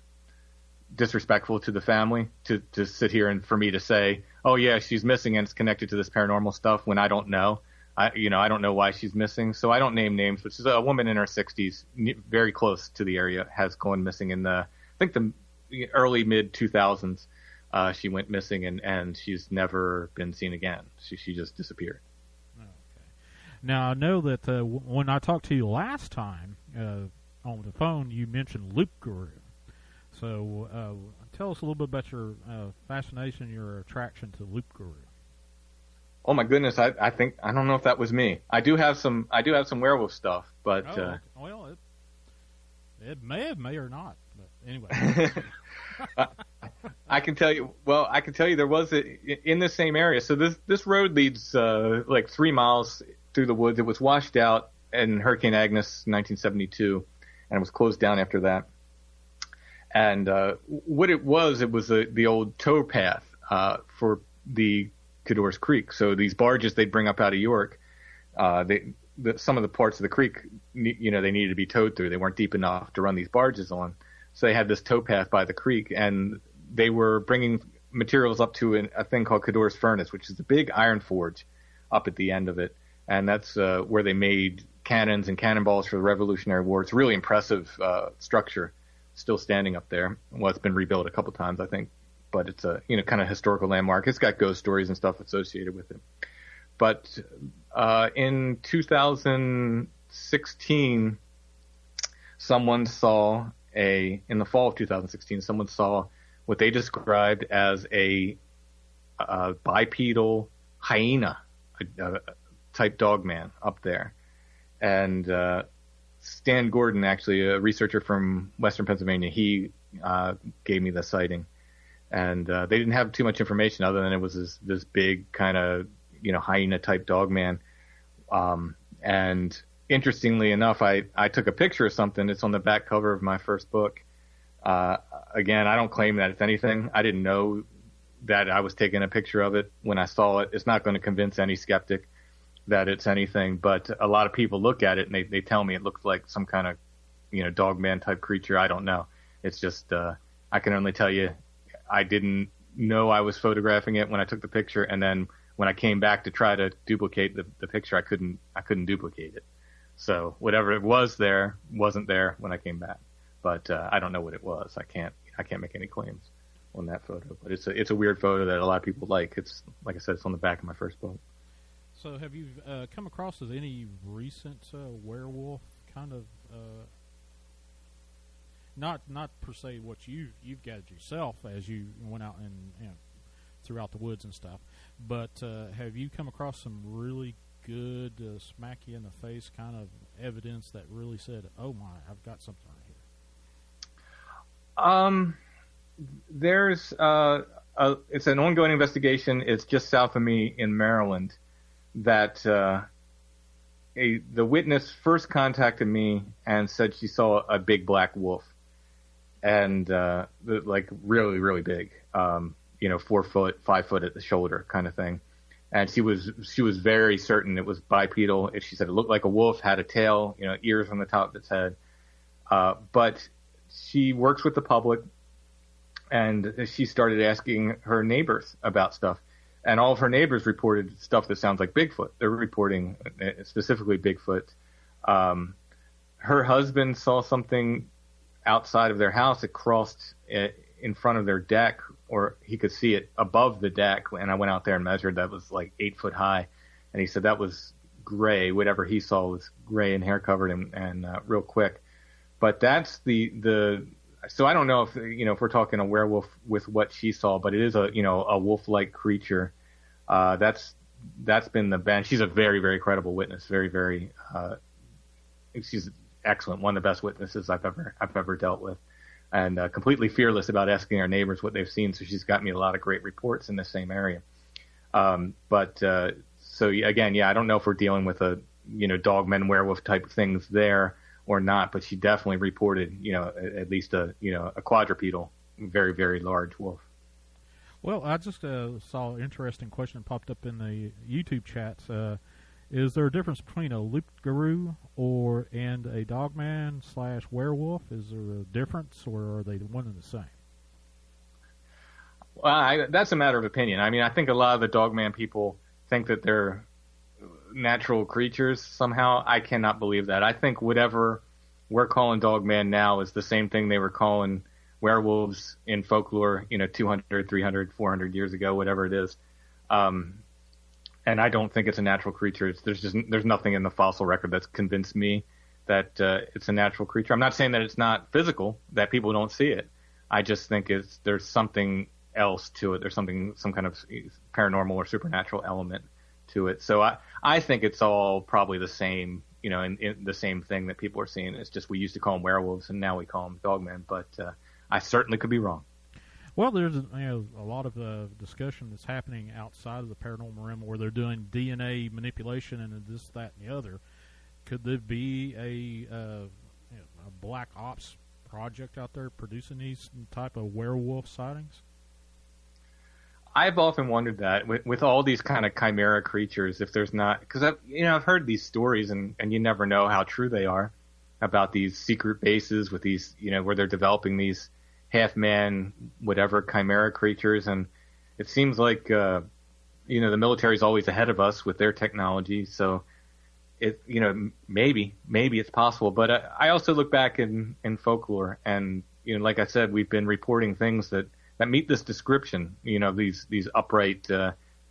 disrespectful to the family to sit here and for me to say, oh yeah, she's missing and it's connected to this paranormal stuff when I don't know. I don't know why she's missing, so I don't name names. But she's a woman in her 60s, very close to the area, has gone missing in the early mid 2000s. She went missing and she's never been seen again. She just disappeared. Okay. Now I know that when I talked to you last time on the phone, you mentioned Loop Guru. So tell us a little bit about your fascination, your attraction to Loop Guru. Oh my goodness! I don't know if that was me. I do have some werewolf stuff, but well, it may or not. But anyway, I can tell you. Well, I can tell you there was in the same area. So this road leads like 3 miles through the woods. It was washed out in Hurricane Agnes, 1972, and it was closed down after that. And what it was the old tow path for the Cador's Creek. So these barges they'd bring up out of York, some of the parts of the creek, you know, they needed to be towed through. They weren't deep enough to run these barges on. So they had this tow path by the creek, and they were bringing materials up to a thing called Cador's Furnace, which is a big iron forge up at the end of it. And that's where they made cannons and cannonballs for the Revolutionary War. It's a really impressive structure, still standing up there. Well, it's been rebuilt a couple times, I think, but it's a, you know, kind of historical landmark. It's got ghost stories and stuff associated with it. But in 2016, in the fall of 2016, someone saw what they described as a bipedal hyena type dogman up there. And Stan Gordon, actually a researcher from Western Pennsylvania, he gave me the sighting. And they didn't have too much information other than it was this big kind of, you know, hyena type dogman. And interestingly enough, I took a picture of something. It's on the back cover of my first book. Again, I don't claim that it's anything. I didn't know that I was taking a picture of it when I saw it. It's not going to convince any skeptic that it's anything, but a lot of people look at it and they tell me it looks like some kind of, you know, dogman type creature. I don't know. It's just, I can only tell you I didn't know I was photographing it when I took the picture. And then when I came back to try to duplicate the picture, I couldn't duplicate it. So whatever it was there wasn't there when I came back, but I don't know what it was. I can't make any claims on that photo, but it's a weird photo that a lot of people like. It's, like I said, it's on the back of my first book. So have you come across as any recent werewolf kind of, not per se what you've gathered yourself as you went out and, you know, throughout the woods and stuff, but have you come across some really good smack you in the face kind of evidence that really said, oh my, I've got something right here? There's it's an ongoing investigation. It's just south of me in Maryland that the witness first contacted me and said she saw a big black wolf, and like really, really big, you know, 4 foot, 5 foot at the shoulder kind of thing. And she was very certain it was bipedal. She said it looked like a wolf, had a tail, you know, ears on the top of its head. But she works with the public, and she started asking her neighbors about stuff. And all of her neighbors reported stuff that sounds like Bigfoot. They're reporting specifically Bigfoot. Her husband saw something outside of their house. It crossed in front of their deck, or he could see it above the deck. And I went out there and measured. That was like 8 foot high. And he said that was gray. Whatever he saw was gray and hair covered and real quick. But that's so I don't know if, you know, if we're talking a werewolf with what she saw, but it is a, you know, a wolf-like creature. That's been the band. She's a very, very credible witness. Very, very, she's excellent. One of the best witnesses I've ever dealt with, and completely fearless about asking our neighbors what they've seen. So she's got me a lot of great reports in the same area. So again, yeah, I don't know if we're dealing with a, you know, dogman werewolf type things there or not, but she definitely reported, you know, at least a quadrupedal, very, very large wolf. Well, I just saw an interesting question popped up in the YouTube chat. Is there a difference between a loup-garou and a dogman / werewolf? Is there a difference, or are they one and the same? Well, that's a matter of opinion. I mean, I think a lot of the dogman people think that they're natural creatures somehow. I cannot believe that. I think whatever we're calling dogman now is the same thing they were calling werewolves in folklore, you know, 200, 300, 400 years ago, whatever it is. And I don't think it's a natural creature. There's nothing in the fossil record that's convinced me that it's a natural creature. I'm not saying that it's not physical, that people don't see it. I just think there's something else to it. There's some kind of paranormal or supernatural element to it. So I think it's all probably the same, you know, in the same thing that people are seeing. It's just we used to call them werewolves and now we call them dogmen, but I certainly could be wrong. Well, there's a lot of discussion that's happening outside of the paranormal realm where they're doing DNA manipulation and this, that, and the other. Could there be a black ops project out there producing these type of werewolf sightings? I've often wondered that with all these kind of chimera creatures, if there's not, because I've heard these stories and you never know how true they are about these secret bases with these, where they're developing these half-man, whatever chimera creatures. And it seems like, the military's always ahead of us with their technology. So maybe it's possible. But I also look back in folklore and, like I said, we've been reporting things that meet this description, these upright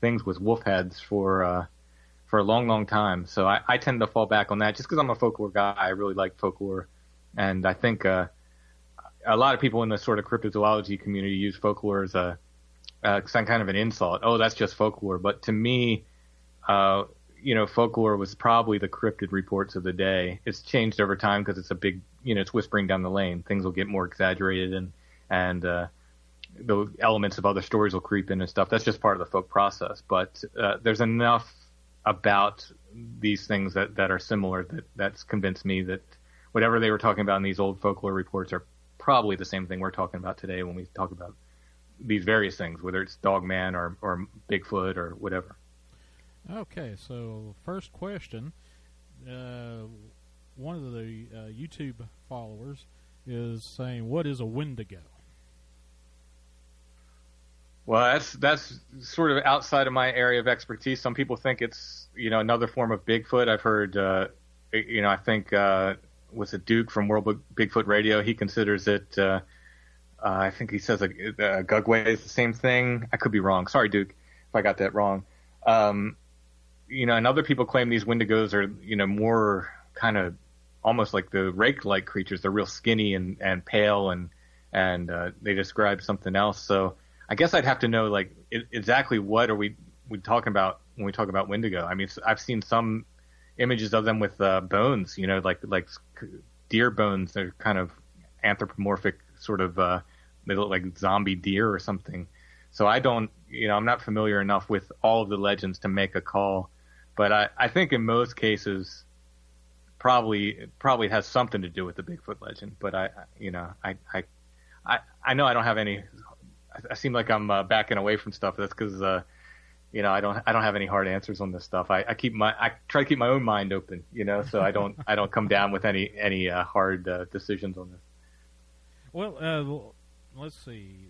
things with wolf heads for a long, long time. So I tend to fall back on that just because I'm a folklore guy. I really like folklore. And I think a lot of people in the sort of cryptozoology community use folklore as some kind of an insult. Oh, that's just folklore. But to me, folklore was probably the cryptid reports of the day. It's changed over time because it's a big, it's whispering down the lane. Things will get more exaggerated and the elements of other stories will creep in and stuff. That's just part of the folk process. But there's enough about these things that are similar that's convinced me that whatever they were talking about in these old folklore reports are probably the same thing we're talking about today when we talk about these various things, whether it's Dogman or Bigfoot or whatever. Okay, so first question. One of the YouTube followers is saying, what is a Wendigo? Well, that's sort of outside of my area of expertise. Some people think it's, another form of Bigfoot. I've heard, I think, was it Duke from World Bigfoot Radio? He considers it, I think he says a Gugway is the same thing. I could be wrong. Sorry, Duke, if I got that wrong. And other people claim these Wendigos are, more kind of almost like the rake-like creatures. They're real skinny and pale and they describe something else. So I guess I'd have to know exactly what are we talking about when we talk about Wendigo. I mean, I've seen some images of them with bones, like deer bones. They're kind of anthropomorphic, sort of. They look like zombie deer or something. So I don't, I'm not familiar enough with all of the legends to make a call. But I think in most cases, probably it has something to do with the Bigfoot legend. But I know I don't have any. I seem like I'm backing away from stuff. That's because I don't have any hard answers on this stuff. I try to keep my own mind open, so I don't come down with any hard decisions on this. Well, let's see.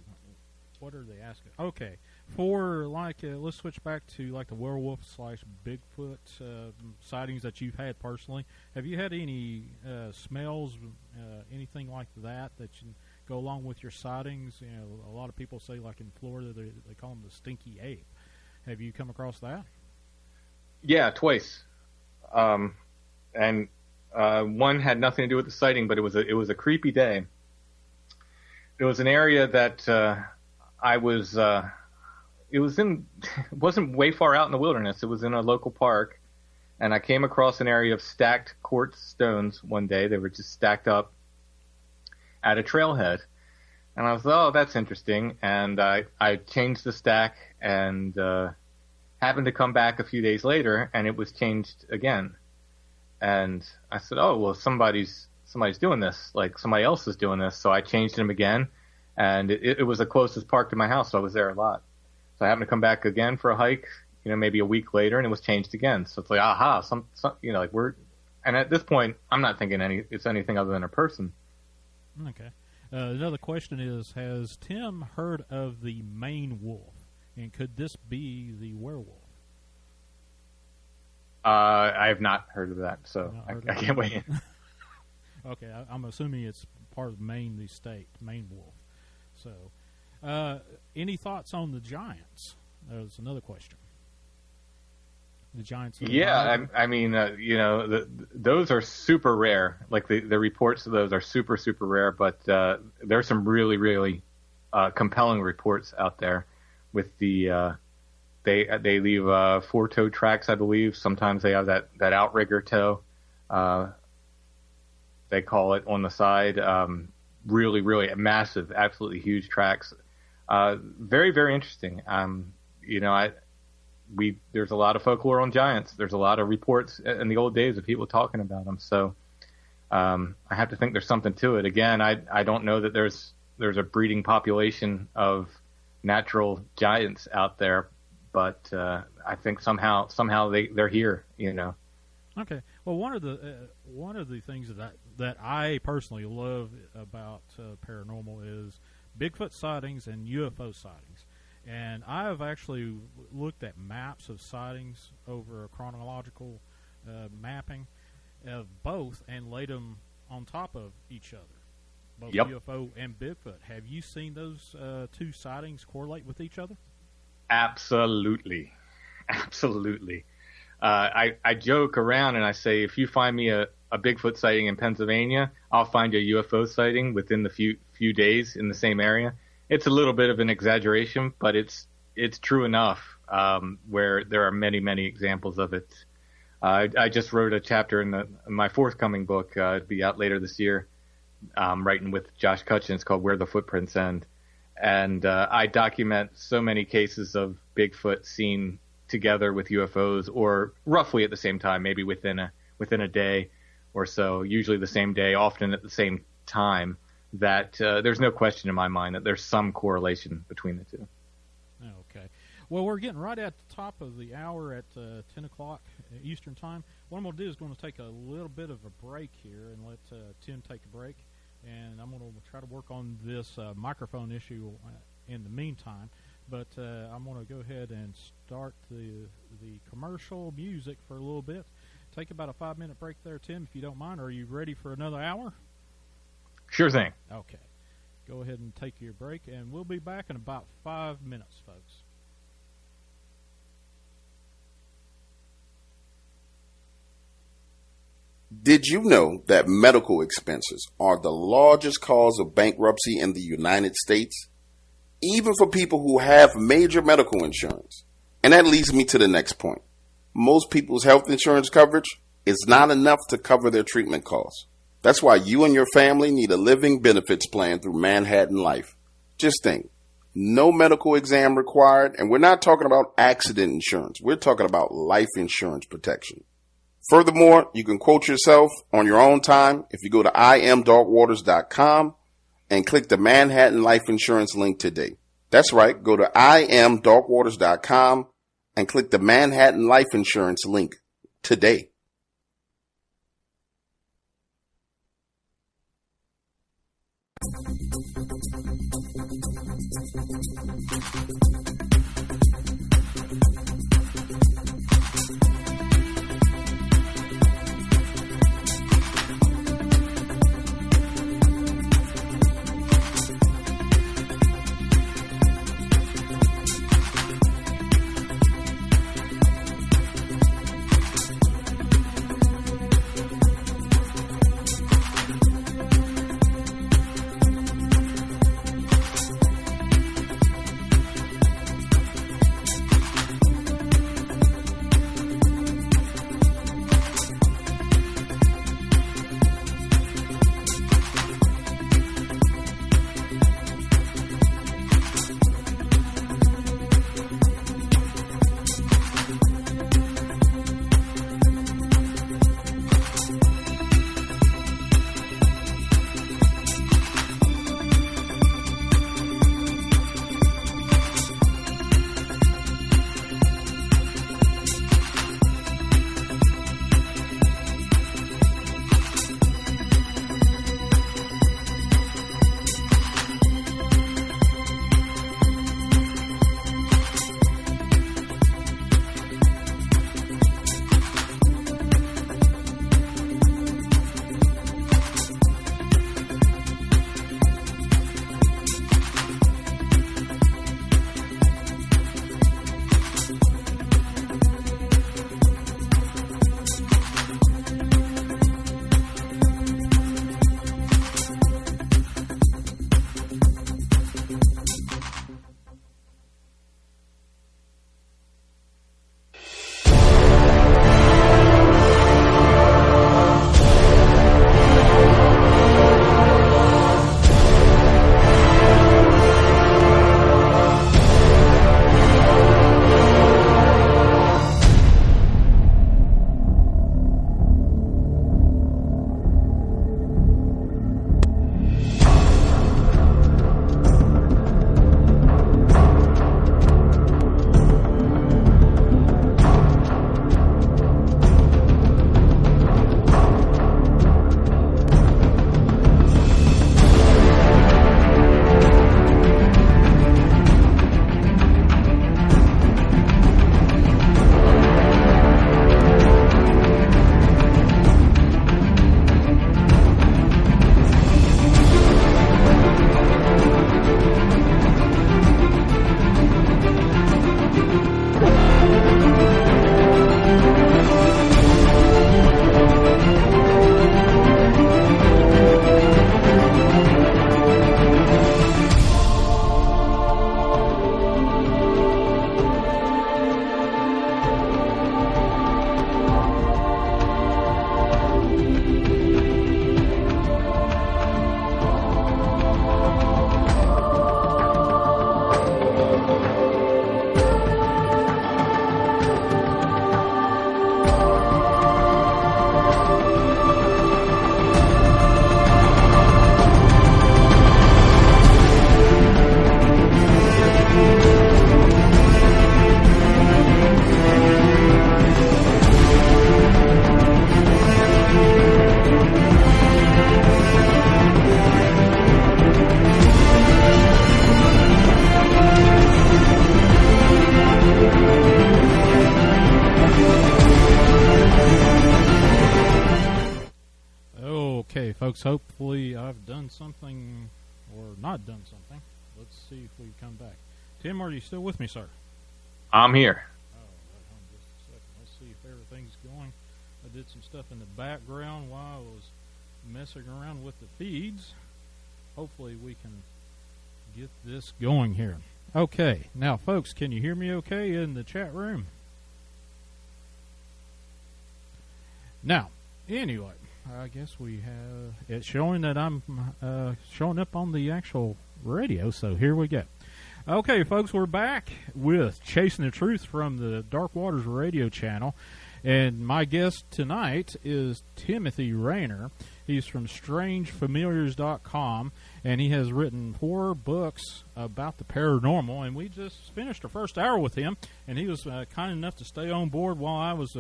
What are they asking? Okay, for let's switch back to the werewolf / Bigfoot sightings that you've had personally. Have you had any smells, anything like that you go along with your sightings? A lot of people say, in Florida, they call them the stinky ape. Have you come across that? Yeah, twice. And one had nothing to do with the sighting, but it was a creepy day. It was an area that I was. It wasn't way far out in the wilderness. It was in a local park, and I came across an area of stacked quartz stones one day. They were just stacked up at a trailhead, and I was, oh, that's interesting. And I changed the stack and happened to come back a few days later, and it was changed again. And I said, oh, well, somebody's doing this, somebody else is doing this. So I changed them again, and it was the closest park to my house, so I was there a lot. So I happened to come back again for a hike, maybe a week later, and it was changed again. So it's aha, and at this point, I'm not thinking it's anything other than a person. Okay. Another question is, has Tim heard of the Maine wolf, and could this be the werewolf? I have not heard of that, so I can't weigh in. Okay, I'm assuming it's part of Maine, the state, Maine wolf. So, any thoughts on the giants? That's another question. The giants. Yeah, I mean, those are super rare. The reports of those are super, super rare. But there's some really, really compelling reports out there. With the they leave 4-toe tracks, I believe. Sometimes they have that outrigger toe. They call it on the side. Really, really massive, absolutely huge tracks. Very, very interesting. There's a lot of folklore on giants. There's a lot of reports in the old days of people talking about them. So I have to think there's something to it. Again, I don't know that there's a breeding population of natural giants out there, but I think somehow they're here, you know. Okay. Well, one of the things that I personally love about paranormal is Bigfoot sightings and UFO sightings. And I have actually looked at maps of sightings over a chronological mapping of both and laid them on top of each other, both Yep. UFO and Bigfoot. Have you seen those two sightings correlate with each other? Absolutely. I joke around and I say, if you find me a Bigfoot sighting in Pennsylvania, I'll find you a UFO sighting within the few days in the same area. It's a little bit of an exaggeration, but it's true enough, where there are many examples of it. I just wrote a chapter in my forthcoming book, it'll be out later this year, writing with Josh Cutchin. It's called Where the Footprints End. And I document so many cases of Bigfoot seen together with UFOs, or roughly at the same time, maybe within a day or so, usually the same day, often at the same time, that there's no question in my mind that there's some correlation between the two. Okay. Well, we're getting right at the top of the hour at 10 o'clock Eastern Time. What I'm going to do is going to take a little bit of a break here and let Tim take a break. And I'm going to try to work on this microphone issue in the meantime. But I'm going to go ahead and start the commercial music for a little bit. Take about a 5-minute break there, Tim, if you don't mind. Are you ready for another hour? Sure thing. Okay. Go ahead and take your break, and we'll be back in about 5 minutes, folks. Did you know that medical expenses are the largest cause of bankruptcy in the United States? Even for people who have major medical insurance. And that leads me to the next point. Most people's health insurance coverage is not enough to cover their treatment costs. That's why you and your family need a living benefits plan through Manhattan Life. Just think, no medical exam required, and we're not talking about accident insurance. We're talking about life insurance protection. Furthermore, you can quote yourself on your own time if you go to imdarkwaters.com and click the Manhattan Life Insurance link today. That's right. Go to imdarkwaters.com and click the Manhattan Life Insurance link today. folks. Hopefully I've done something or not done something. Let's see if we come back. Tim, are you still with me, sir? I'm here. Oh, right, hold on just a second. Let's see if everything's going. I did some stuff in the background while I was messing around with the feeds. Hopefully we can get this going here. Okay, now folks, can you hear me okay in the chat room? Now, anyway, I guess we have it showing that I'm showing up on the actual radio, so here we go. Okay, folks, we're back with Chasing the Truth from the Dark Waters radio channel, and my guest tonight is Timothy Renner. He's from StrangeFamiliars.com, and he has written 4 books about the paranormal, and we just finished our first hour with him, and he was kind enough to stay on board while I was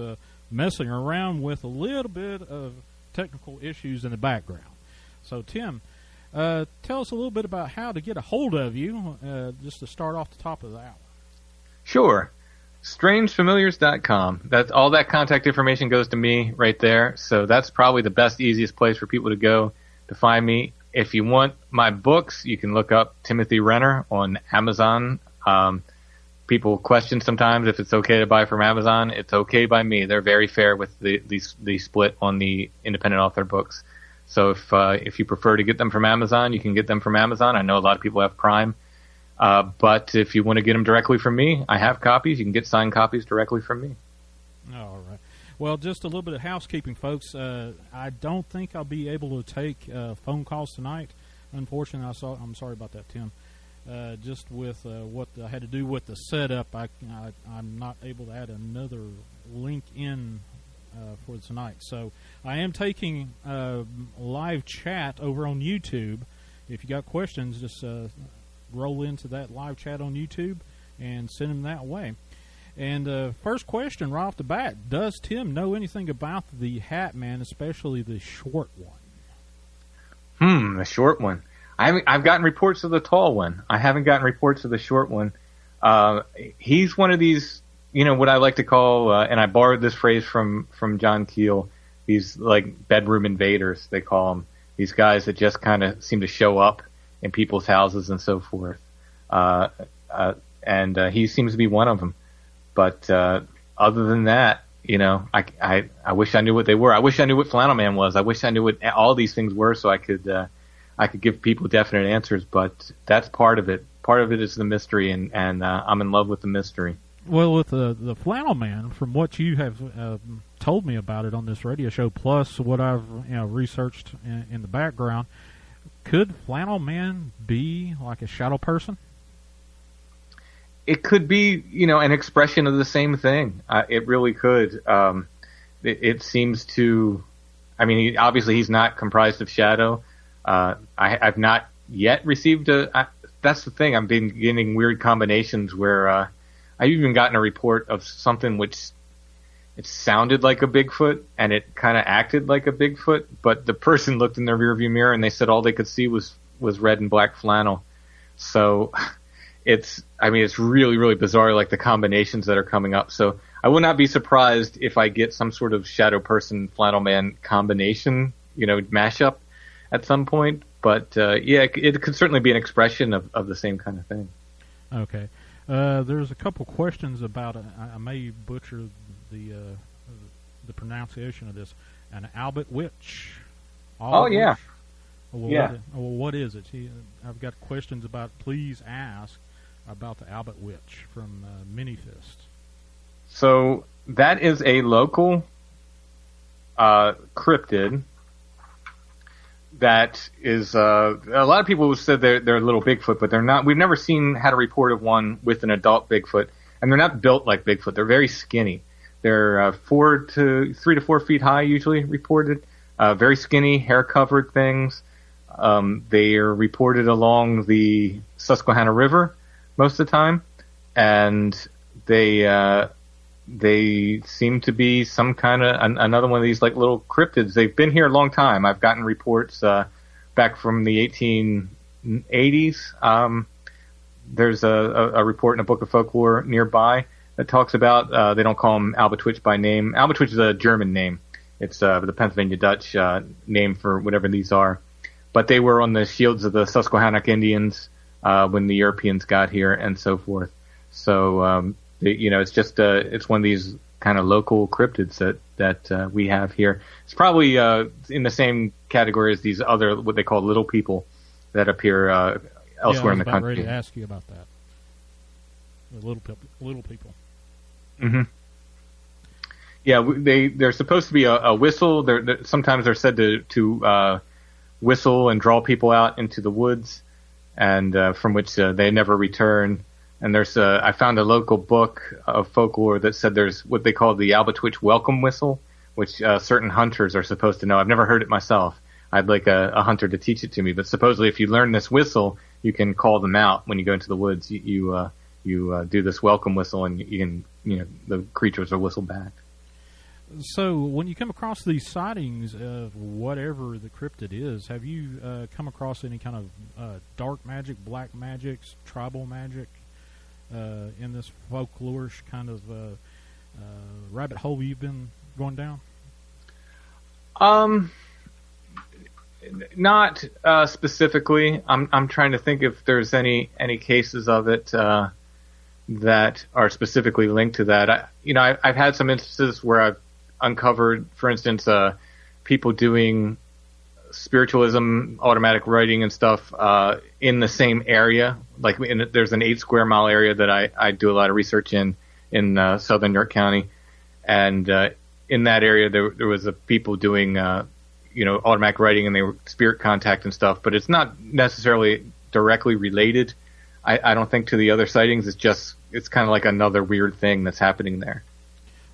messing around with a little bit of technical issues in the background. So, Tim, tell us a little bit about how to get a hold of you, just to start off the top of the hour. Sure. StrangeFamiliars.com. That's all that contact information goes to me right there. So that's probably the best, easiest place for people to go to find me. If you want my books, you can look up Timothy Renner on Amazon. People question sometimes if it's okay to buy from Amazon. It's okay by me. They're very fair with the split on the independent author books. So if you prefer to get them from Amazon, you can get them from Amazon. I know a lot of people have Prime. But if you want to get them directly from me, I have copies. You can get signed copies directly from me. All right. Well, just a little bit of housekeeping, folks. I don't think I'll be able to take phone calls tonight. Unfortunately, I'm sorry about that, Tim. Just with what I had to do with the setup, I'm not able to add another link in for tonight. So I am taking live chat over on YouTube. If you got questions, just roll into that live chat on YouTube and send them that way. And first question right off the bat, does Tim know anything about the Hat Man, especially the short one? The short one. I've gotten reports of the tall one. I haven't gotten reports of the short one. He's one of these, what I like to call, and I borrowed this phrase from John Keel, these like bedroom invaders, they call them. These guys that just kind of seem to show up in people's houses and so forth. And he seems to be one of them. But other than that, I wish I knew what they were. I wish I knew what Flannel Man was. I wish I knew what all these things were so I could give people definite answers. But that's part of it. Part of it is the mystery, and I'm in love with the mystery. Well, with the Flannel Man, from what you have told me about it on this radio show, plus what I've researched in the background, could Flannel Man be like a shadow person? It could be, an expression of the same thing. It really could. It seems to. I mean, obviously, he's not comprised of shadow. I've not yet received that's the thing. I've been getting weird combinations where I've even gotten a report of something which it sounded like a Bigfoot and it kind of acted like a Bigfoot, but the person looked in their rearview mirror and they said all they could see was red and black flannel. So it's really, really bizarre, like the combinations that are coming up. So I will not be surprised if I get some sort of shadow person Flannel Man combination, mashup at some point. But it could certainly be an expression of the same kind of thing. Okay. There's a couple questions about I may butcher the pronunciation of this. An Albert Witch. Yeah. Well, yeah. What is it? I've got questions about. Please ask about the Albert Witch from Minifist. So that is a local cryptid. That is a lot of people have said they're a little Bigfoot, but they're not. We've never had a report of one with an adult Bigfoot, and they're not built like Bigfoot. They're very skinny. They're 3 to 4 feet high, usually reported. Very skinny, hair-covered things. They are reported along the Susquehanna River most of the time, and they seem to be some kind of another one of these like little cryptids. They've been here a long time. I've gotten reports back from the 1880s. There's a report in a book of folklore nearby that talks about they don't call him Albatwitch by name. Albatwitch is a German name. It's the Pennsylvania Dutch name for whatever these are. But they were on the shields of the Susquehannock Indians when the Europeans got here and so forth. So, it's just it's one of these kind of local cryptids that we have here. It's probably in the same category as these other, what they call little people that appear elsewhere in the country. I was about ready to ask you about that. The little people. Mm-hmm. Yeah, they're supposed to be a whistle. Sometimes they're said to whistle and draw people out into the woods, and from which they never return. And I found a local book of folklore that said there's what they call the Albatwitch welcome whistle, which certain hunters are supposed to know. I've never heard it myself. I'd like a hunter to teach it to me. But supposedly, if you learn this whistle, you can call them out when you go into the woods. You do this welcome whistle, and the creatures are whistled back. So, when you come across these sightings of whatever the cryptid is, have you come across any kind of dark magic, black magic, tribal magic in this folklorish kind of rabbit hole you've been going down? Not specifically. I'm trying to think if there's any cases of it that are specifically linked to that. I've had some instances where I've uncovered, for instance, people doing spiritualism, automatic writing and stuff in the same area. Like there's an 8 square mile area that I do a lot of research in southern York County, and in that area there was people doing automatic writing, and they were spirit contact and stuff. But it's not necessarily directly related, I don't think, to the other sightings. It's kind of like another weird thing that's happening there.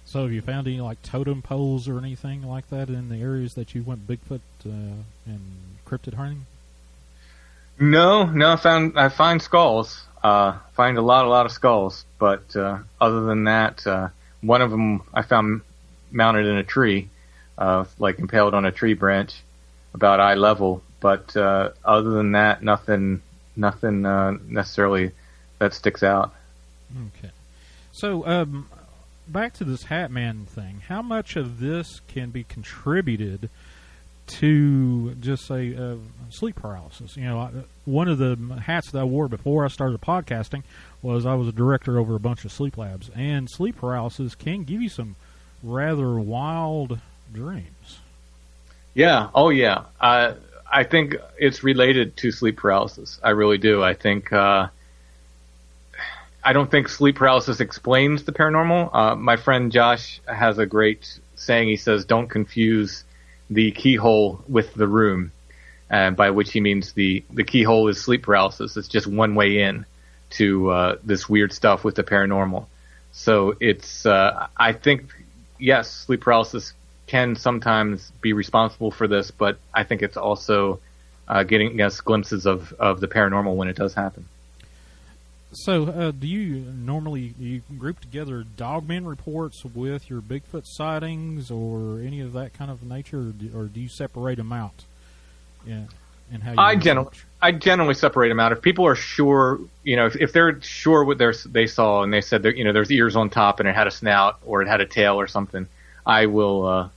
So have you found any like totem poles or anything like that in the areas that you went Bigfoot and cryptid hunting? No, I find skulls. Find a lot of skulls, but other than that, one of them I found mounted in a tree, like impaled on a tree branch, about eye level. But other than that, nothing necessarily that sticks out. Okay, so back to this Hat Man thing. How much of this can be contributed to just say sleep paralysis? One of the hats that I wore before I started podcasting was I was a director over a bunch of sleep labs, and sleep paralysis can give you some rather wild dreams. Yeah. Oh, yeah. I think it's related to sleep paralysis. I really do. I think I don't think sleep paralysis explains the paranormal. My friend Josh has a great saying. He says, "Don't confuse the keyhole with the room," by which he means the keyhole is sleep paralysis. It's just one way in to this weird stuff with the paranormal. So it's I think, yes, sleep paralysis can sometimes be responsible for this, but I think it's also getting us glimpses of the paranormal when it does happen. So, do you normally group together Dogman reports with your Bigfoot sightings or any of that kind of nature, or do you separate them out? Yeah, and how you I generally separate them out. If people are sure, if they're sure what they saw and they said that there's ears on top and it had a snout or it had a tail or something, I will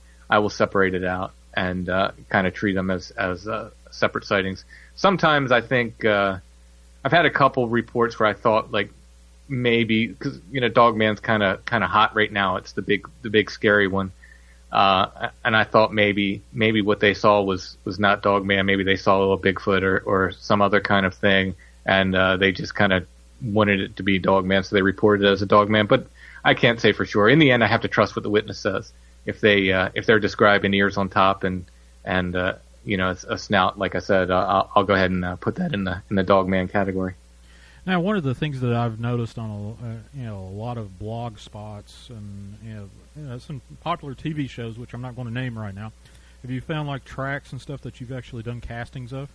separate it out and kind of treat them as separate sightings. Sometimes I think. I've had a couple reports where I thought like maybe because Dogman's kind of hot right now. It's the big scary one, and I thought maybe what they saw was not Dogman. Maybe they saw a little Bigfoot or some other kind of thing, and they just kind of wanted it to be Dogman, so they reported it as a Dogman. But I can't say for sure. In the end, I have to trust what the witness says. If they're describing ears on top and it's a snout, like I said, I'll go ahead and put that in the Dogman category. Now, one of the things that I've noticed on a lot of blog spots and some popular TV shows, which I'm not going to name right now, have you found like tracks and stuff that you've actually done castings of?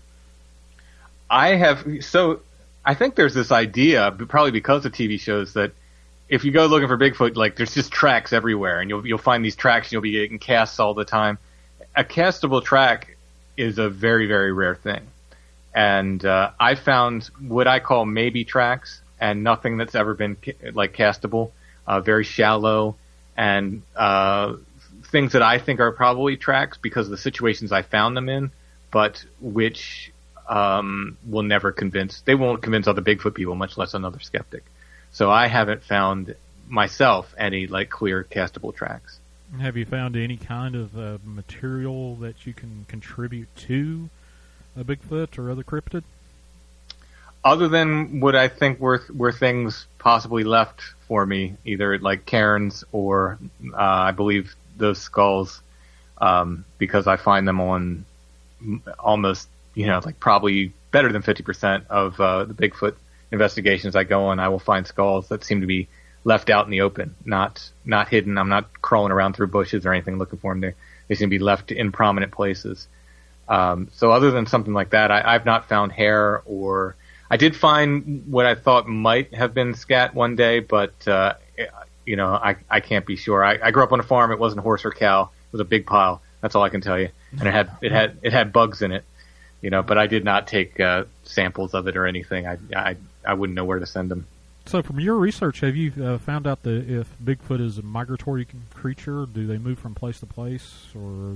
I have. So I think there's this idea, probably because of TV shows, that if you go looking for Bigfoot, like there's just tracks everywhere, and you'll find these tracks, and you'll be getting casts all the time. A castable track is a very, very rare thing. And I found what I call maybe tracks and nothing that's ever been like castable, very shallow and things that I think are probably tracks because of the situations I found them in, but which will never convince. They won't convince other Bigfoot people, much less another skeptic. So I haven't found myself any like clear castable tracks. Have you found any kind of material that you can contribute to a Bigfoot or other cryptid? Other than what I think were things possibly left for me, either like cairns or I believe those skulls, because I find them on almost, like probably better than 50% of the Bigfoot investigations I go on. I will find skulls that seem to be left out in the open, not hidden. I'm not crawling around through bushes or anything looking for them. They seem to be left in prominent places. So other than something like that, I've not found hair, or I did find what I thought might have been scat one day, but I can't be sure. I grew up on a farm. It wasn't a horse or cow. It was a big pile. That's all I can tell you. And it had bugs in it, but I did not take samples of it or anything. I wouldn't know where to send them. So from your research, have you found out if Bigfoot is a migratory creature? Do they move from place to place, or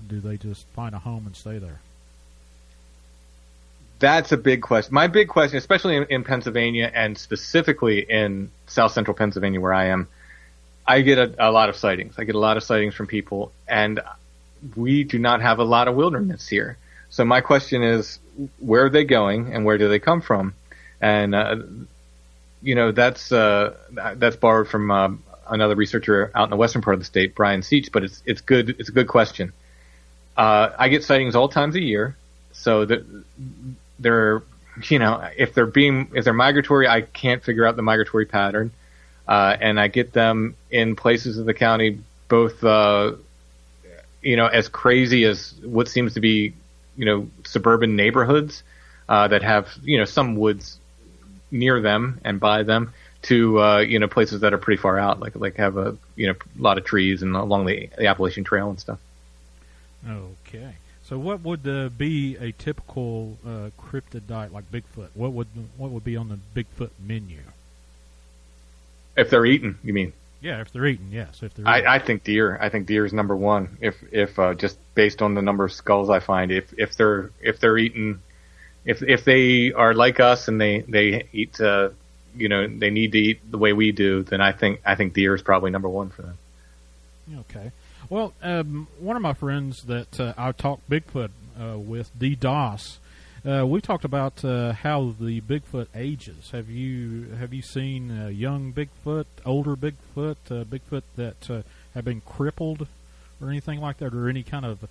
do they just find a home and stay there? That's a big question. My big question, especially in Pennsylvania and specifically in south central Pennsylvania where I am, I get a lot of sightings. I get a lot of sightings from people, and we do not have a lot of wilderness here. So my question is, where are they going and where do they come from? And that's borrowed from another researcher out in the western part of the state, Brian Seach, but it's good. It's a good question. I get sightings all times of year, so that they're if they're migratory, I can't figure out the migratory pattern, and I get them in places of the county, both as crazy as what seems to be suburban neighborhoods that have some woods near them and by them, to places that are pretty far out, like have a lot of trees and along the Appalachian Trail and stuff. Okay, so what would be a typical cryptid diet like Bigfoot? What would be on the Bigfoot menu? If they're eaten, you mean? Yeah, if they're eaten, yes. If they're eaten. I think deer. I think deer is number one. If just based on the number of skulls I find, if they're eaten. If they are like us and they eat, they need to eat the way we do, then I think deer is probably number one for them. Okay. Well, one of my friends that I talked Bigfoot with, D. Doss, we talked about how the Bigfoot ages. Have you seen young Bigfoot, older Bigfoot, Bigfoot that have been crippled or anything like that, or any kind of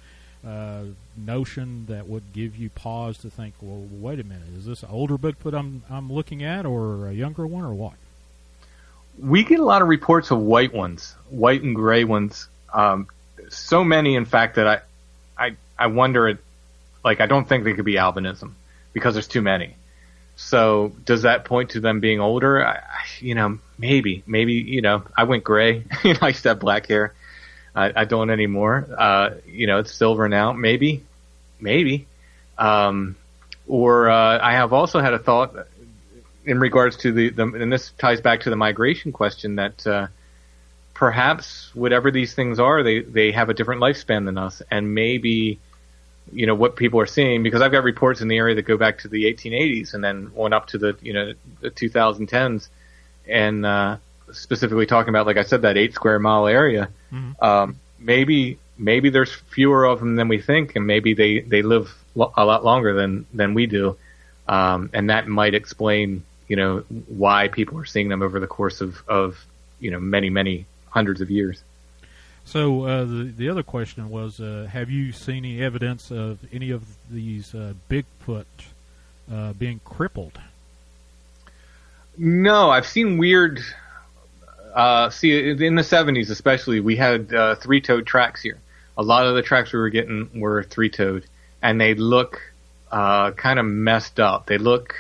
notion that would give you pause to think, well, wait a minute, is this an older Bigfoot I'm looking at, or a younger one, or what? We get a lot of reports of white ones, white and gray ones. So many, in fact, that I wonder, I don't think they could be albinism because there's too many. So does that point to them being older? Maybe. I went gray. I used to have black hair. I don't anymore. It's silver now. Maybe. Or I have also had a thought in regards to the and this ties back to the migration question, that perhaps whatever these things are, they have a different lifespan than us, and maybe what people are seeing, because I've got reports in the area that go back to the 1880s and then on up to the 2010s, and specifically talking about, like I said, that 8 square mile area. Mm-hmm. Maybe there's fewer of them than we think, and maybe they live a lot longer than we do, and that might explain why people are seeing them over the course of many hundreds of years. So the other question was, have you seen any evidence of any of these Bigfoot being crippled? No, I've seen weird. In the 70s especially, we had 3-toed tracks here. A lot of the tracks we were getting were 3-toed, and they look kind of messed up. They look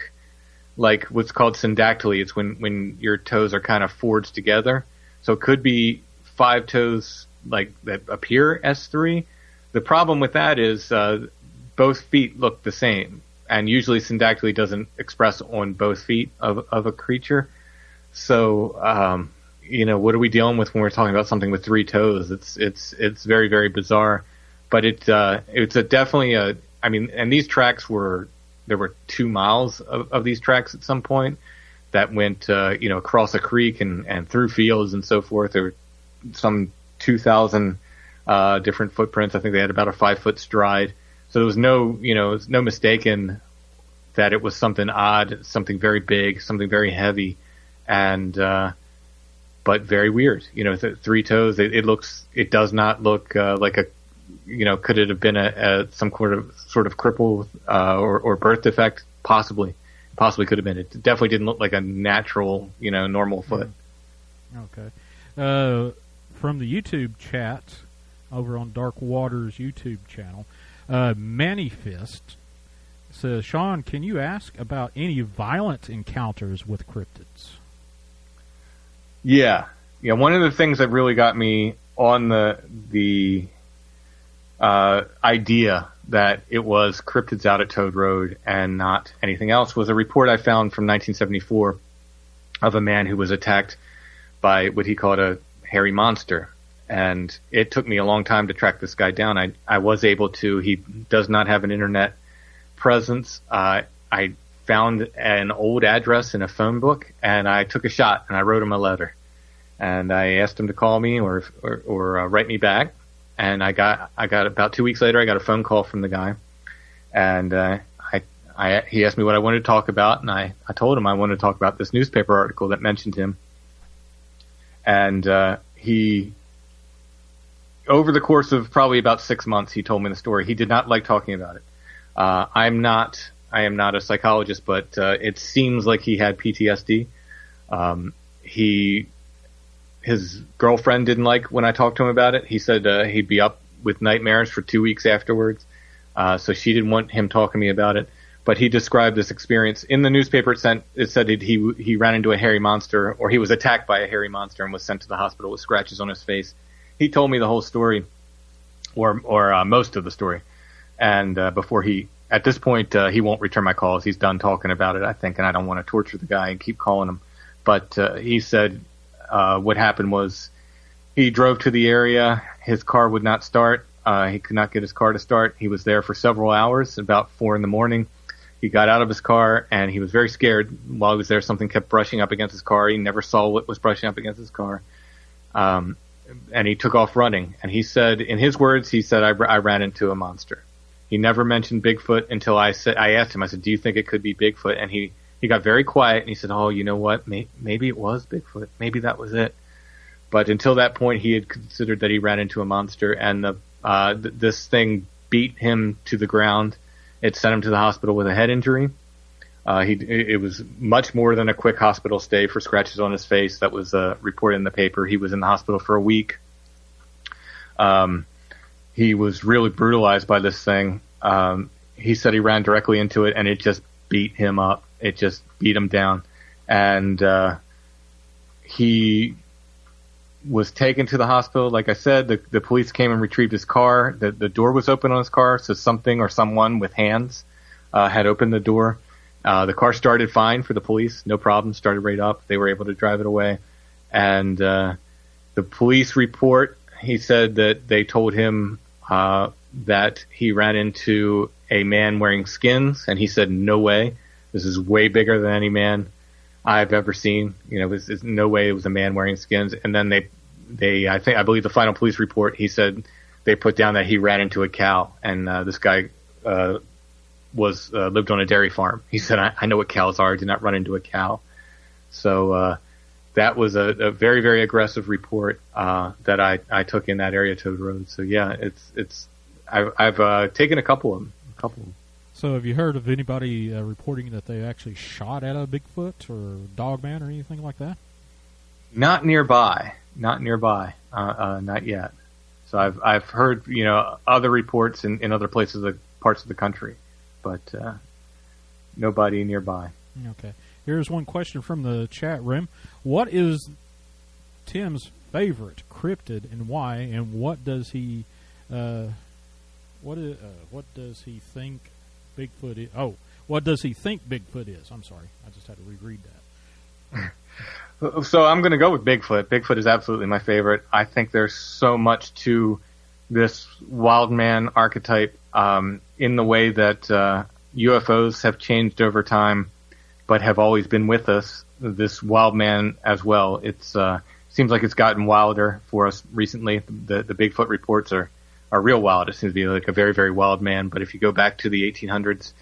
like what's called syndactyly. It's when your toes are kind of forged together. So it could be 5 toes like that appear as 3. The problem with that is both feet look the same, and usually syndactyly doesn't express on both feet of a creature. So what are we dealing with when we're talking about something with 3 toes? It's very, very bizarre, but it's definitely and these tracks there were 2 miles of these tracks at some point that went, across a creek and through fields and so forth. There were some 2,000 different footprints. I think they had about a 5-foot stride. So there was no mistaking that it was something odd, something very big, something very heavy, and but very weird. 3 toes. It does not look like a, could it have been some sort of cripple or birth defect? Possibly could have been. It definitely didn't look like a natural, normal foot. Okay. From the YouTube chat over on Dark Waters YouTube channel, Manifest says, Sean, can you ask about any violent encounters with cryptids? Yeah. One of the things that really got me on the idea that it was cryptids out at Toad Road and not anything else was a report I found from 1974 of a man who was attacked by what he called a hairy monster. And it took me a long time to track this guy down. I was able to. He does not have an internet presence. I found an old address in a phone book, and I took a shot, and I wrote him a letter. And I asked him to call me or write me back. And I got about 2 weeks later, I got a phone call from the guy. And he asked me what I wanted to talk about, and I told him I wanted to talk about this newspaper article that mentioned him. And he, over the course of probably about 6 months, he told me the story. He did not like talking about it. I am not a psychologist, but it seems like he had PTSD. His girlfriend didn't like when I talked to him about it. He said he'd be up with nightmares for 2 weeks afterwards. So she didn't want him talking to me about it. But he described this experience in the newspaper. It said he ran into a hairy monster, or he was attacked by a hairy monster and was sent to the hospital with scratches on his face. He told me the whole story, or most of the story. And before at this point, he won't return my calls. He's done talking about it, I think, and I don't want to torture the guy and keep calling him. But he said what happened was he drove to the area. His car would not start. He could not get his car to start. He was there for several hours, about 4 a.m. He got out of his car, and he was very scared. While he was there, something kept brushing up against his car. He never saw what was brushing up against his car. And he took off running. And he said, in his words, I ran into a monster. He never mentioned Bigfoot until I asked him, I said, do you think it could be Bigfoot? And he got very quiet, and he said, oh, you know what? Maybe it was Bigfoot. Maybe that was it. But until that point, he had considered that he ran into a monster, and this thing beat him to the ground. It sent him to the hospital with a head injury. It was much more than a quick hospital stay for scratches on his face. That was reported in the paper. He was in the hospital for a week. He was really brutalized by this thing. He said he ran directly into it, and it just beat him up. It just beat him down. And he was taken to the hospital. Like I said, the police came and retrieved his car. The door was open on his car, so something or someone with hands had opened the door. The car started fine for the police, no problem, started right up. They were able to drive it away. And the police report, he said that they told him that he ran into a man wearing skins, and he said, no way. This is way bigger than any man I've ever seen. There's no way it was a man wearing skins. And then I believe the final police report, he said they put down that he ran into a cow, and this guy lived on a dairy farm. He said, I know what cows are. I did not run into a cow. So that was a very, very aggressive report that I took in that area, Toad Road. So yeah, I've taken a couple of them. So have you heard of anybody reporting that they actually shot at a Bigfoot or Dogman or anything like that? Not nearby. Not yet. So I've heard other reports in other parts of the country, but nobody nearby. Okay. Here's one question from the chat room. What is Tim's favorite cryptid and why? And what does he think Bigfoot is? Oh, what does he think Bigfoot is? I'm sorry, I just had to reread that. So I'm going to go with Bigfoot. Bigfoot is absolutely my favorite. I think there's so much to this wild man archetype in the way that UFOs have changed over time, but have always been with us. This wild man as well. It's seems like it's gotten wilder for us recently. The Bigfoot reports are real wild. It seems to be like a very, very wild man. But if you go back to the 1800s,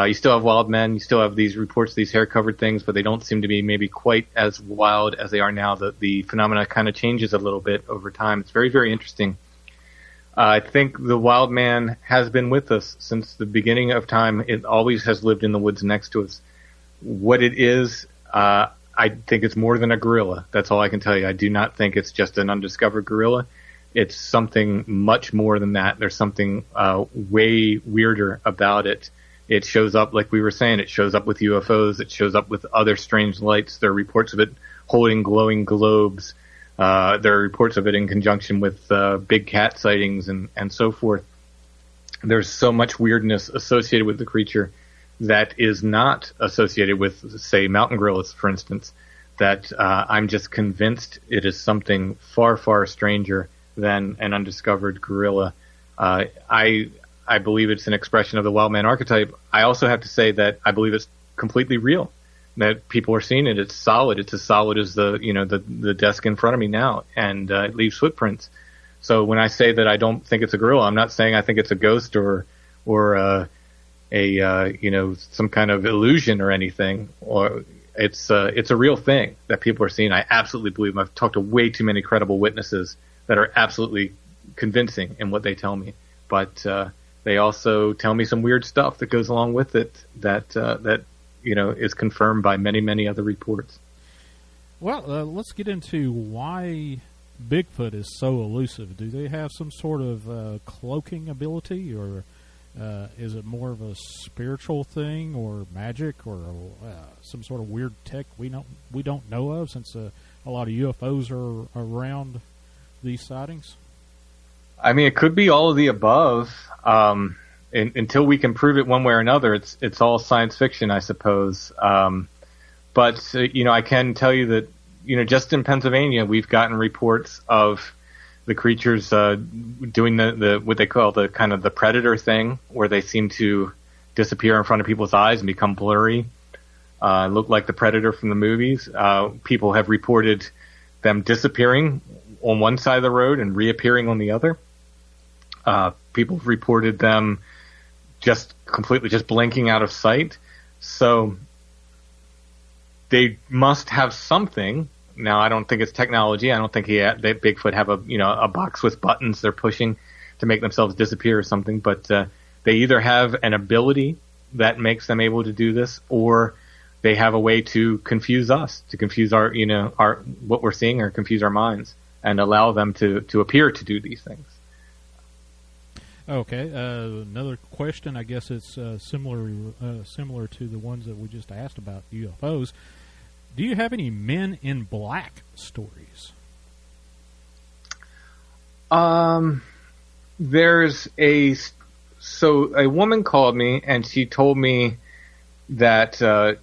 you still have wild men. You still have these reports, these hair-covered things, but they don't seem to be maybe quite as wild as they are now. The phenomena kind of changes a little bit over time. It's very, very interesting. I think the wild man has been with us since the beginning of time. It always has lived in the woods next to us. What it is, I think it's more than a gorilla. That's all I can tell you. I do not think it's just an undiscovered gorilla. It's something much more than that. There's something way weirder about it. It shows up, like we were saying, it shows up with UFOs. It shows up with other strange lights. There are reports of it holding glowing globes. There are reports of it in conjunction with big cat sightings and so forth. There's so much weirdness associated with the creature that is not associated with, say, mountain gorillas, for instance, that I'm just convinced it is something far, far stranger than an undiscovered gorilla. I believe it's an expression of the wild man archetype. I also have to say that I believe it's completely real, that people are seeing it. It's solid. It's as solid as the desk in front of me now, and it leaves footprints. So when I say that I don't think it's a gorilla, I'm not saying I think it's a ghost or some kind of illusion or anything. Or it's a real thing that people are seeing. I absolutely believe them. I've talked to way too many credible witnesses that are absolutely convincing in what they tell me, but they also tell me some weird stuff that goes along with it that is confirmed by many, many other reports. Well, let's get into why Bigfoot is so elusive. Do they have some sort of cloaking ability, or is it more of a spiritual thing, or magic, or some sort of weird tech we don't know of, since a lot of UFOs are around these sightings? I mean, it could be all of the above. Until we can prove it one way or another, it's all science fiction, I suppose. But I can tell you that, just in Pennsylvania, we've gotten reports of the creatures doing the what they call the kind of the predator thing, where they seem to disappear in front of people's eyes and become blurry, look like the predator from the movies. People have reported them disappearing on one side of the road and reappearing on the other. People have reported them just completely just blinking out of sight. So they must have something. Now, I don't think it's technology. I don't think that Bigfoot have a box with buttons they're pushing to make themselves disappear or something. But they either have an ability that makes them able to do this, or they have a way to confuse us, to confuse our what we're seeing, or confuse our minds and allow them to appear to do these things. Okay, another question. I guess it's similar to the ones that we just asked about UFOs. Do you have any Men in Black stories? There's a woman called me and she told me that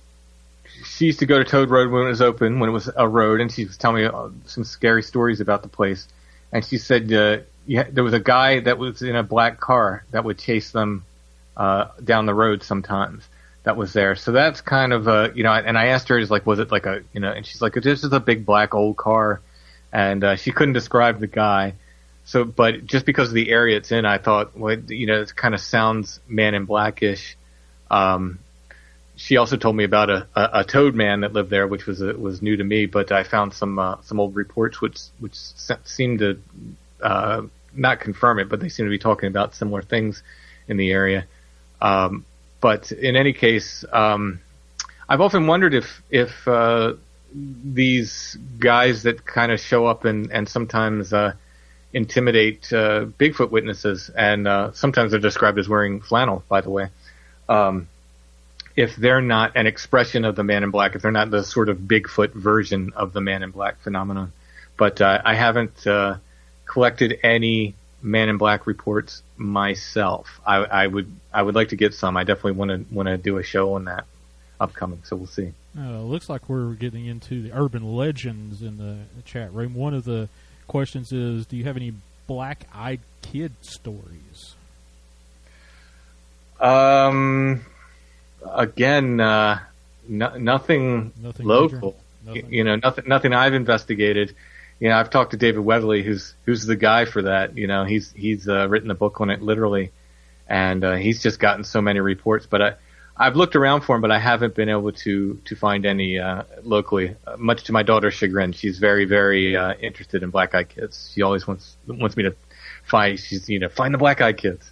she used to go to Toad Road when it was open, when it was a road, and she was telling me some scary stories about the place. And she said there was a guy that was in a black car that would chase them down the road sometimes. That was there. So that's kind of and I asked her, was it like and she's like, this is a big black old car, and she couldn't describe the guy. So, but just because of the area it's in, I thought, it kind of sounds Man in Blackish. She also told me about a toad man that lived there, which was new to me. But I found some old reports which seemed to not confirm it, but they seem to be talking about similar things in the area. But in any case, I've often wondered if these guys that kind of show up and sometimes intimidate Bigfoot witnesses, and sometimes they're described as wearing flannel, by the way, if they're not an expression of the Man in Black, if they're not the sort of Bigfoot version of the Man in Black phenomenon. But I haven't collected any Man in Black reports myself. I would like to get some. I definitely want to do a show on that upcoming. So we'll see. Looks like we're getting into the urban legends in the chat room. One of the questions is, do you have any black-eyed kid stories? Again, nothing local. Nothing. Nothing I've investigated. I've talked to David Weatherly, who's the guy for that. He's written a book on it literally, and he's just gotten so many reports. But I've looked around for him, but I haven't been able to find any locally. Much to my daughter's chagrin, she's very, very interested in black-eyed kids. She always wants me to find. Find the black-eyed kids.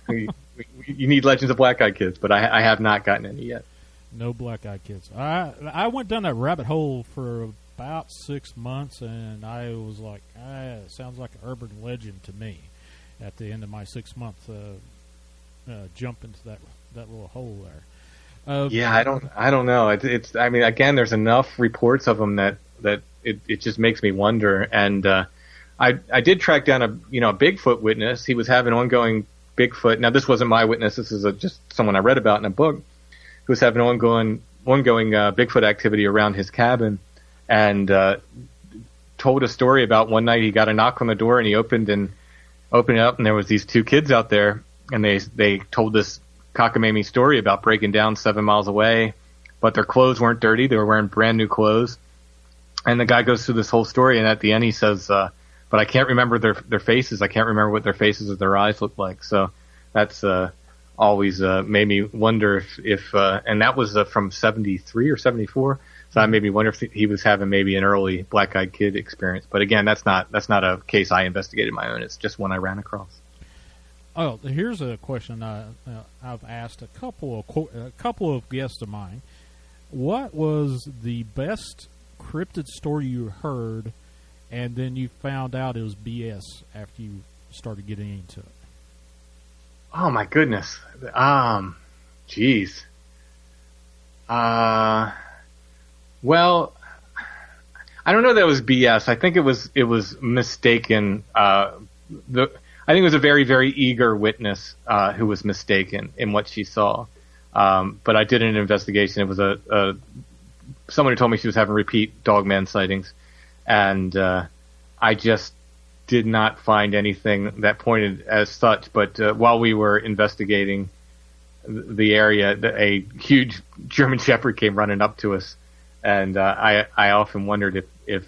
You need legends of black-eyed kids, but I have not gotten any yet. No black-eyed kids. I went down that rabbit hole for about 6 months, and I was like, it sounds like an urban legend to me. At the end of my 6 month jump into that little hole there. I don't know. It's. I mean, again, there's enough reports of them that it just makes me wonder. And I did track down a Bigfoot witness. He was having ongoing Bigfoot. Now, this wasn't my witness. This is just someone I read about in a book who was having ongoing Bigfoot activity around his cabin, and told a story about one night he got a knock on the door and he opened it up, and there was these two kids out there, and they told this cockamamie story about breaking down 7 miles away, but their clothes weren't dirty. They were wearing brand new clothes. And the guy goes through this whole story, and at the end he says, but I can't remember their faces. I can't remember what their faces or their eyes look like. So that's always made me wonder if and that was from 73 or 74. So that made me wonder if he was having maybe an early black-eyed kid experience. But again, that's not a case I investigated my own. It's just one I ran across. Oh, here's a question I've asked a couple of guests of mine. What was the best cryptid story you heard, and then you found out it was BS after you started getting into it? Oh my goodness. Geez. Well, I don't know that it was BS. I think it was mistaken. I think it was a very, very eager witness who was mistaken in what she saw. But I did an investigation. It was someone who told me she was having repeat Dogman sightings, and I just did not find anything that pointed as such. But while we were investigating the area, a huge German Shepherd came running up to us, and I often wondered if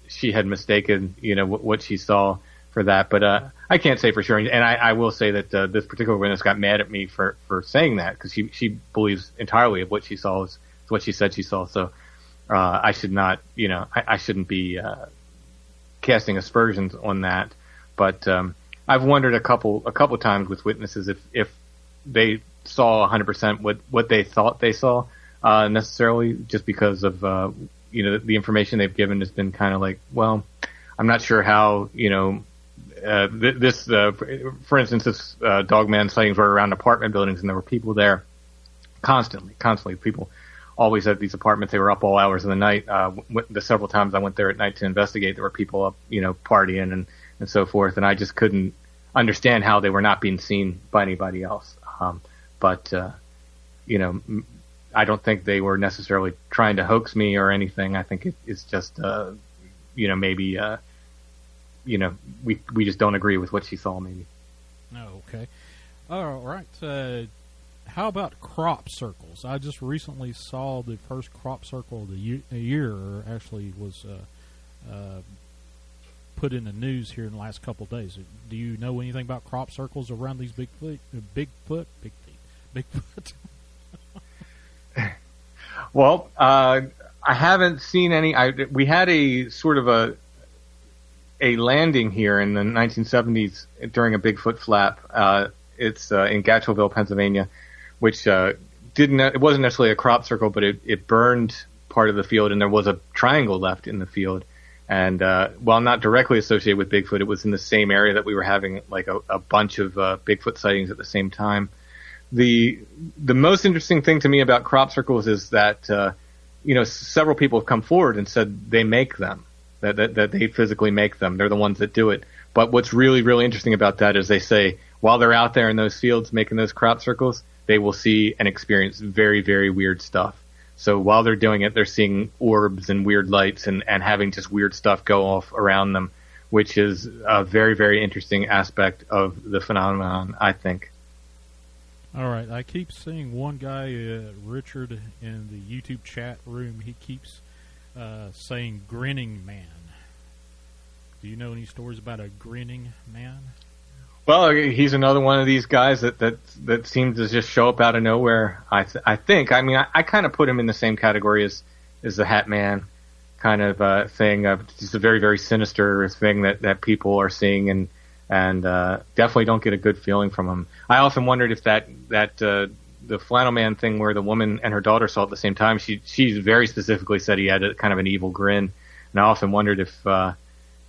she had mistaken, what she saw for that. But I can't say for sure. And I will say that this particular witness got mad at me for saying that, because she believes entirely of what she saw is what she said she saw. So I should not, I shouldn't be casting aspersions on that. But I've wondered a couple times with witnesses if they saw 100% what they thought they saw, necessarily, just because of the information they've given has been kind of like, well, I'm not sure how for instance, this Dogman sightings were around apartment buildings, and there were people there constantly. People always at these apartments. They were up all hours of the night. The several times I went there at night to investigate, there were people up, partying and so forth, and I just couldn't understand how they were not being seen by anybody else. But I don't think they were necessarily trying to hoax me or anything. I think it's just, maybe, we just don't agree with what she saw, maybe. Oh, okay. All right. How about crop circles? I just recently saw the first crop circle of the year actually was put in the news here in the last couple of days. Do you know anything about crop circles around these Bigfoot? Well, I haven't seen any. We had a sort of a landing here in the 1970s during a Bigfoot flap. It's in Gatchellville, Pennsylvania, which it wasn't necessarily a crop circle, but it burned part of the field, and there was a triangle left in the field. And while not directly associated with Bigfoot, it was in the same area that we were having like a bunch of Bigfoot sightings at the same time. The most interesting thing to me about crop circles is that several people have come forward and said they make them, that they physically make them. They're the ones that do it. But what's really, really interesting about that is they say while they're out there in those fields making those crop circles, they will see and experience very, very weird stuff. So while they're doing it, they're seeing orbs and weird lights and having just weird stuff go off around them, which is a very, very interesting aspect of the phenomenon, I think. All right, I keep seeing one guy, Richard, in the YouTube chat room. He keeps saying grinning man. Do you know any stories about a grinning man? Well, he's another one of these guys that seems to just show up out of nowhere. I think. I mean, I kind of put him in the same category as the Hat Man kind of thing. Just a very, very sinister thing that people are seeing and definitely don't get a good feeling from him. I often wondered if that the Flannel Man thing where the woman and her daughter saw it at the same time. She very specifically said he had a kind of an evil grin, and I often wondered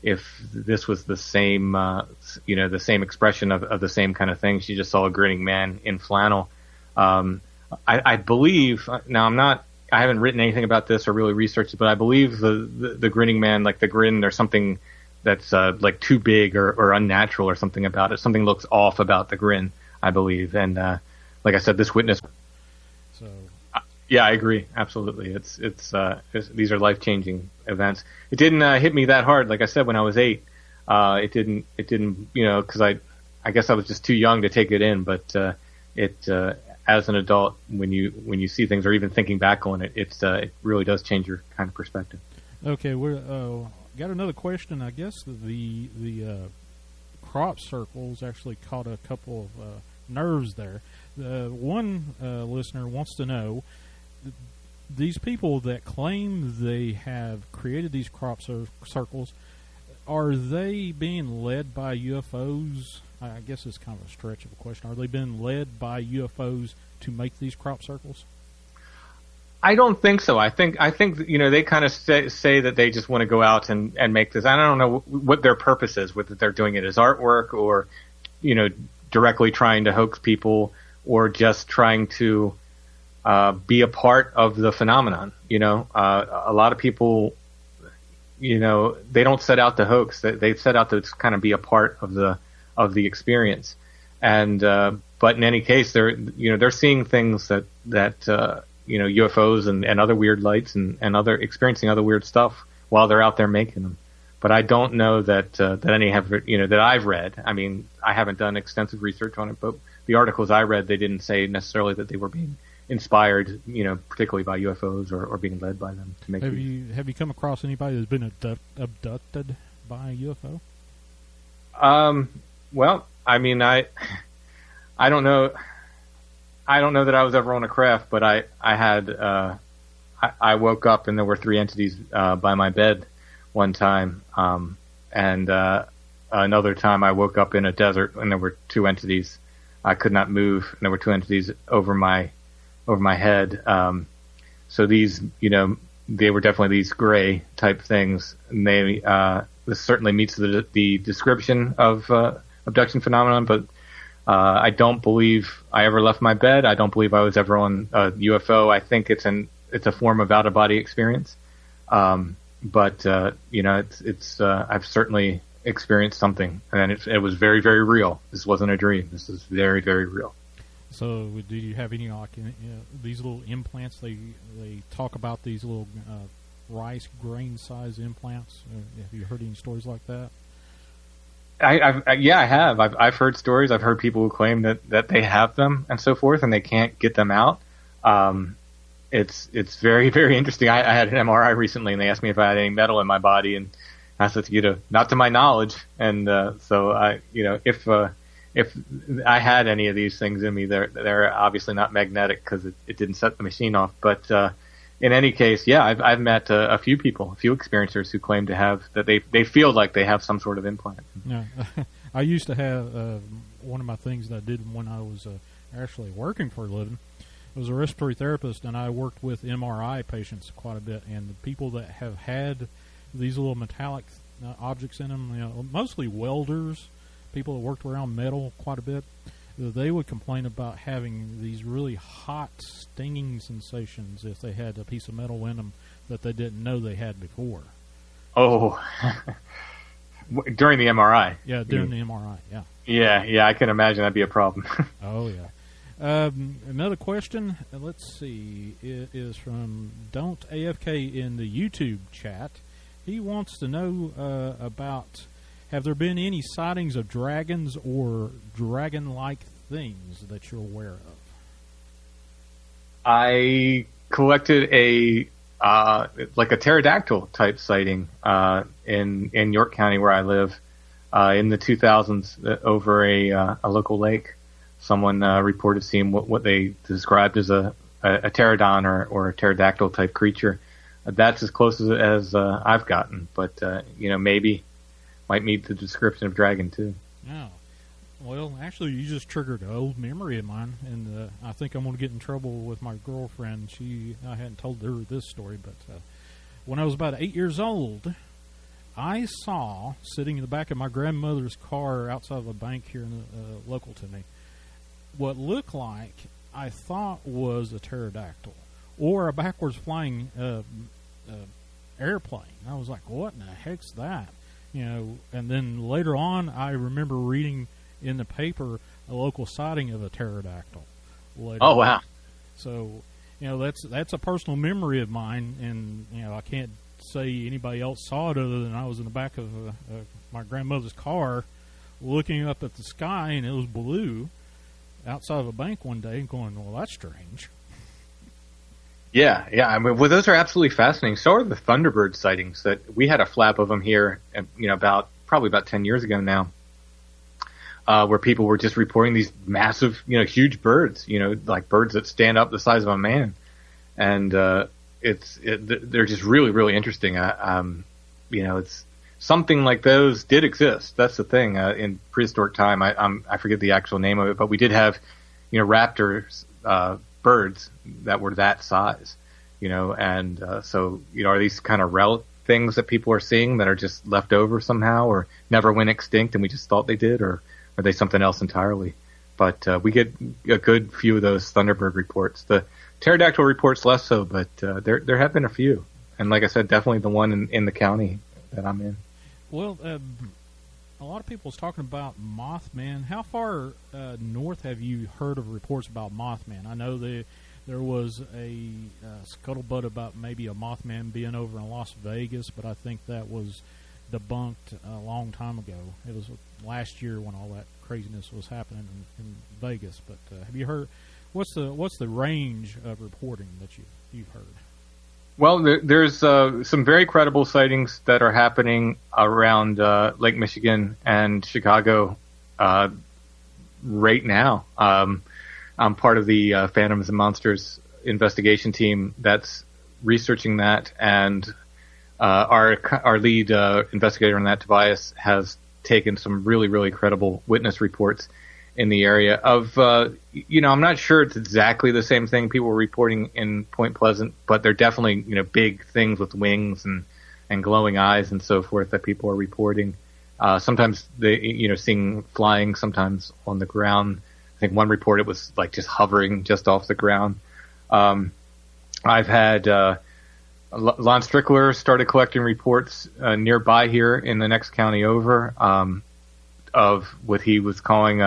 if this was the same, the same expression of the same kind of thing. She just saw a grinning man in flannel. I believe, now I haven't written anything about this or really researched it, but I believe the grinning man, like the grin, there's something that's like too big or unnatural or something about it. Something looks off about the grin, I believe. And like I said, this witness. So. Yeah, I agree. Absolutely. It's these are life-changing events. It didn't hit me that hard, like I said, when I was 8. It didn't, because I guess I was just too young to take it in. But as an adult, when you see things or even thinking back on it, it really does change your kind of perspective. Okay, we're got another question. I guess the crop circles actually caught a couple of nerves there. One listener wants to know, these people that claim they have created these crop circles, are they being led by UFOs? I guess it's kind of a stretch of a question. Are they being led by UFOs to make these crop circles? I don't think so. I think they kind of say that they just want to go out and make this. I don't know what their purpose is, whether they're doing it as artwork or directly trying to hoax people or just trying to be a part of the phenomenon. A lot of people, they don't set out to hoax. They set out to kind of be a part of the experience. And but in any case, they're seeing things that UFOs and other weird lights and experiencing other weird stuff while they're out there making them. But I don't know that any have, that I've read. I mean, I haven't done extensive research on it, but the articles I read, they didn't say necessarily that they were being inspired, particularly by UFOs or being led by them to make. Have you come across anybody that's been abducted by a UFO? Well, I mean, I don't know. I don't know that I was ever on a craft, but I woke up and there were 3 entities by my bed one time, and another time I woke up in a desert and there were 2 entities. I could not move, and there were 2 entities over my head. So these, they were definitely these gray type things. And this certainly meets the description of abduction phenomenon, but I don't believe I ever left my bed. I don't believe I was ever on a UFO. I think it's a form of out of body experience. But I've certainly experienced something, and it was very, very real. This wasn't a dream. This is very, very real. So, do you have any these little implants? They talk about these little rice grain size implants. Have you heard any stories like that? I have. I've heard stories. I've heard people who claim that they have them and so forth, and they can't get them out. It's very, very interesting. I had an MRI recently, and they asked me if I had any metal in my body, and I said, not to my knowledge. And so if I had any of these things in me, they're obviously not magnetic because it didn't set the machine off. But in any case, yeah, I've met a few people, a few experiencers who claim to have that they feel like they have some sort of implant. Yeah, I used to have one of my things that I did when I was actually working for a living. I was a respiratory therapist, and I worked with MRI patients quite a bit. And the people that have had these little metallic objects in them, mostly welders, people that worked around metal quite a bit, they would complain about having these really hot, stinging sensations if they had a piece of metal in them that they didn't know they had before. Oh, during the MRI? Yeah, during the MRI, yeah. Yeah, I can imagine that'd be a problem. Oh, yeah. Another question. Let's see. It is from Don't AFK in the YouTube chat. He wants to know about, have there been any sightings of dragons or dragon-like things that you're aware of? I collected a pterodactyl type sighting in York County where I live in the 2000s over a local lake. Someone reported seeing what they described as a pterodon or a pterodactyl type creature. That's as close as I've gotten, but maybe might meet the description of dragon too. Oh. Well, actually, you just triggered an old memory of mine, and I think I'm going to get in trouble with my girlfriend. I hadn't told her this story, but when I was about 8 years old, I saw, sitting in the back of my grandmother's car outside of a bank here local to me, what looked like, I thought was a pterodactyl, or a backwards flying airplane. I was like, what in the heck's that? And then later on, I remember reading in the paper a local sighting of a pterodactyl. Oh, wow. So, that's a personal memory of mine, and, I can't say anybody else saw it other than I was in the back of my grandmother's car looking up at the sky, and it was blue outside of a bank one day and going, well, that's strange. Yeah. I mean, well, those are absolutely fascinating. So are the Thunderbird sightings. That we had a flap of them here, probably about 10 years ago now, where people were just reporting these massive, huge birds, like birds that stand up the size of a man. And they're just really, really interesting. It's something like those did exist. That's the thing. In prehistoric time, I forget the actual name of it, but we did have, raptors, birds that were that size, and so are these kind of relic things that people are seeing that are just left over somehow or never went extinct and we just thought they did, or are they something else entirely? But we get a good few of those Thunderbird reports. The pterodactyl reports less so, but there have been a few, and like I said, definitely the one in the county that I'm in. Well, a lot of people is talking about Mothman. How far north have you heard of reports about Mothman? I know there was a scuttlebutt about maybe a Mothman being over in Las Vegas, but I think that was debunked a long time ago. It was last year when all that craziness was happening in Vegas. But have you heard? What's the range of reporting that you've heard? Well, there's some very credible sightings that are happening around Lake Michigan and Chicago right now. I'm part of the Phantoms and Monsters investigation team that's researching that, and our lead investigator on that, Tobias, has taken some really, really credible witness reports in the area of, I'm not sure it's exactly the same thing people were reporting in Point Pleasant, but they're definitely, big things with wings and glowing eyes and so forth that people are reporting. Sometimes they, seeing flying, sometimes on the ground. I think one report, it was like just hovering just off the ground. I've had, Lon Strickler started collecting reports, nearby here in the next county over, of what he was calling,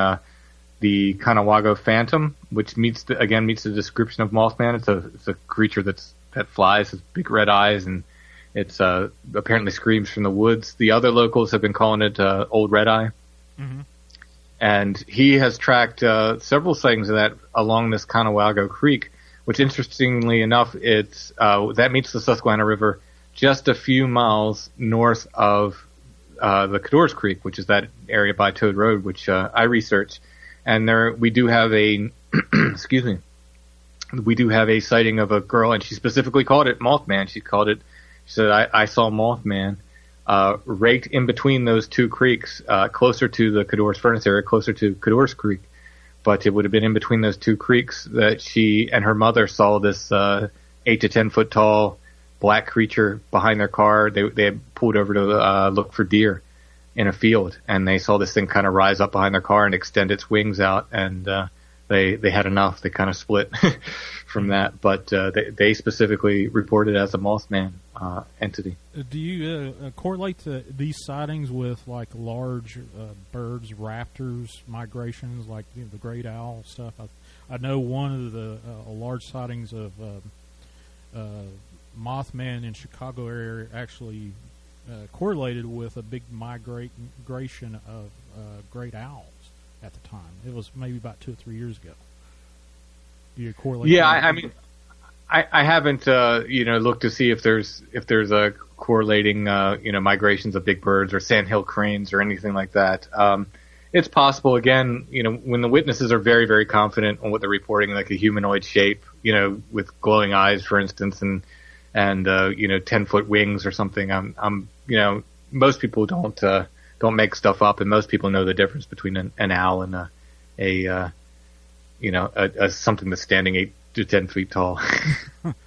the Conewago Phantom, which meets the description of Mothman. It's a creature that flies, has big red eyes, and it's apparently screams from the woods. The other locals have been calling it Old Red Eye. Mm-hmm. And he has tracked several sightings of that along this Conewago Creek, which, interestingly enough, it's that meets the Susquehanna River just a few miles north of the Cador's Creek, which is that area by Toad Road, which I researched. And there, we do have a, we do have a sighting of a girl, and she specifically called it Mothman. She said, I saw Mothman, right in between those two creeks, closer to the Cador's Furnace area, closer to Cador's Creek. But it would have been in between those two creeks that she and her mother saw this, 8 to 10 foot tall black creature behind their car. They had pulled over to, look for deer in a field, and they saw this thing kind of rise up behind their car and extend its wings out, and they had enough. They kind of split from that, but they specifically reported as a Mothman entity. Do you correlate these sightings with like large birds, raptors, migrations, like the great owl stuff? I know one of the large sightings of Mothman in Chicago area actually correlated with a big migration of great owls at the time. It was maybe about 2 or 3 years ago. Do you correlate? Yeah, I mean, I haven't looked to see if there's a correlating migrations of big birds or sandhill cranes or anything like that. It's possible. Again, when the witnesses are very, very confident on what they're reporting, like a humanoid shape, with glowing eyes, for instance, and 10-foot wings or something. Most people don't make stuff up, and most people know the difference between an owl and a something that's standing 8 to 10 feet tall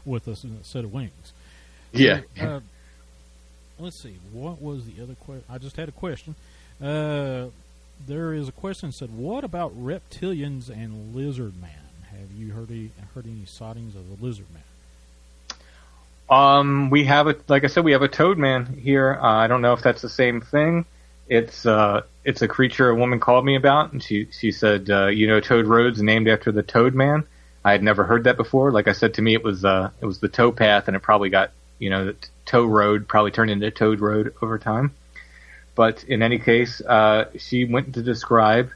with a set of wings. Yeah. So, let's see. What was the other question? I just had a question. There is a question that said, "What about reptilians and lizard man? Have you heard any sightings of the lizard man?" We have like I said, we have a toad man here. I don't know if that's the same thing. It's a creature a woman called me about, and she said, Toad Road's named after the Toad Man. I had never heard that before. Like I said, to me, it was the tow path, and it probably got, the tow road probably turned into Toad Road over time. But in any case, she went to describe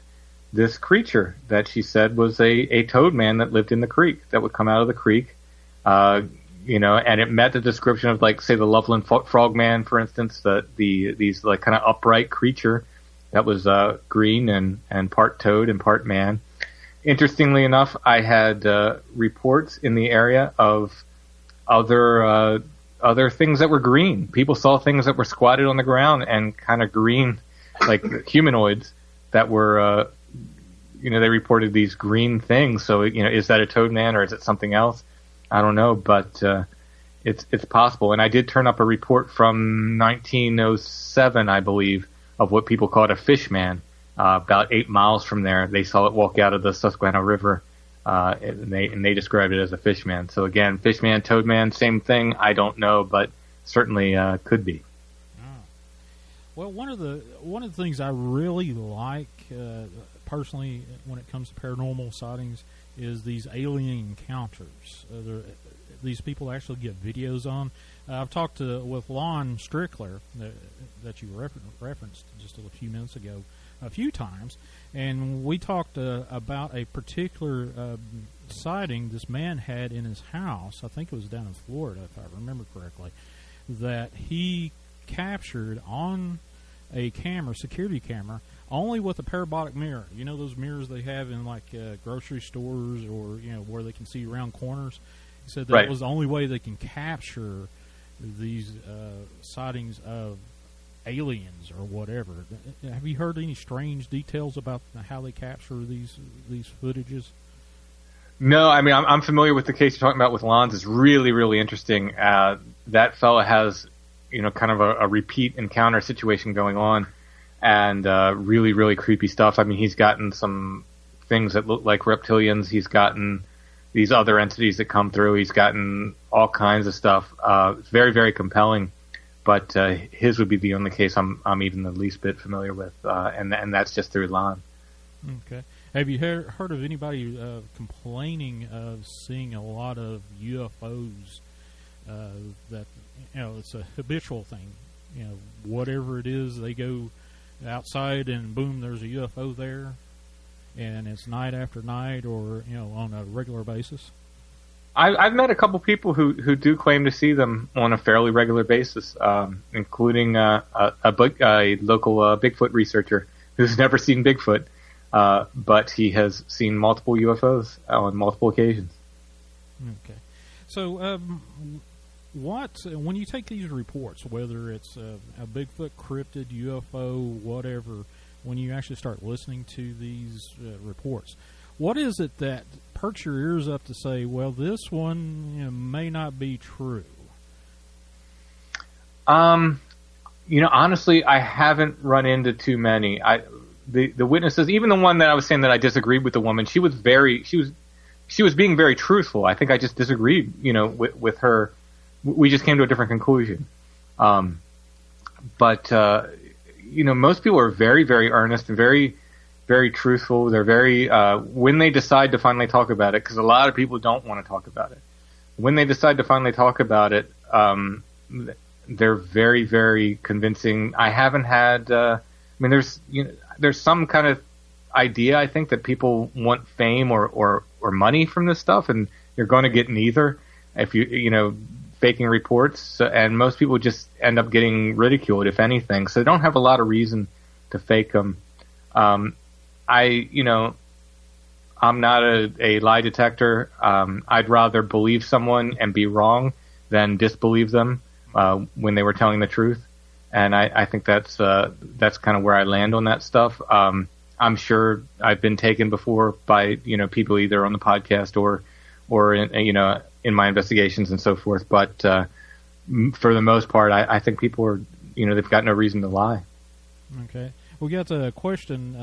this creature that she said was a toad man that lived in the creek, that would come out of the creek, and it met the description of, like, say, the Loveland Frogman, for instance, these like kind of upright creature that was green and part toad and part man. Interestingly enough, I had reports in the area of other things that were green. People saw things that were squatted on the ground and kind of green, like humanoids that were, they reported these green things. So, is that a toad man or is it something else? I don't know, but it's possible. And I did turn up a report from 1907, I believe, of what people called a fish man. About 8 miles from there, they saw it walk out of the Susquehanna River, and they described it as a fish man. So again, fish man, toad man, same thing. I don't know, but certainly could be. Oh. Well, one of the things I really like personally when it comes to paranormal sightings is these alien encounters. These people actually get videos on. I've talked with Lon Strickler that you referenced just a few minutes ago a few times, and we talked about a particular sighting this man had in his house. I think it was down in Florida, if I remember correctly, that he captured on a camera, security camera, only with a parabolic mirror. You know those mirrors they have in like grocery stores or where they can see around corners. He said that was the only way they can capture these sightings of aliens or whatever. Have you heard any strange details about how they capture these footages? No, I mean I'm familiar with the case you're talking about with Lons. It's really, really interesting. That fella has kind of a repeat encounter situation going on, and really, really creepy stuff. I mean, he's gotten some things that look like reptilians. He's gotten these other entities that come through. He's gotten all kinds of stuff. It's very, very compelling. But his would be the only case I'm even the least bit familiar with, and that's just through Lon. Okay. Have you heard of anybody complaining of seeing a lot of UFOs? That it's a habitual thing. Whatever it is, they go outside and boom, there's a UFO there, and it's night after night, or on a regular basis. I've met a couple people who do claim to see them on a fairly regular basis, including a local Bigfoot researcher who's never seen Bigfoot, but he has seen multiple UFOs on multiple occasions. Okay. So when you take these reports, whether it's a Bigfoot, cryptid, UFO, whatever, when you actually start listening to these reports, what is it that perks your ears up to say, well, this one may not be true? Honestly, I haven't run into too many. the witnesses, even the one that I was saying that I disagreed with the woman, she was being very truthful. I think I just disagreed, with her. We just came to a different conclusion. But most people are very, very earnest and very, very truthful. They're very, when they decide to finally talk about it, because a lot of people don't want to talk about it. When they decide to finally talk about it, they're very, very convincing. I haven't had, there's some kind of idea, I think, that people want fame or money from this stuff, and you're going to get neither if faking reports, and most people just end up getting ridiculed, if anything. So they don't have a lot of reason to fake them. I'm not a lie detector. I'd rather believe someone and be wrong than disbelieve them when they were telling the truth. And I think that's kind of where I land on that stuff. I'm sure I've been taken before by people either on the podcast or in my investigations and so forth. But for the most part, I think people are they've got no reason to lie. Okay. We got a question.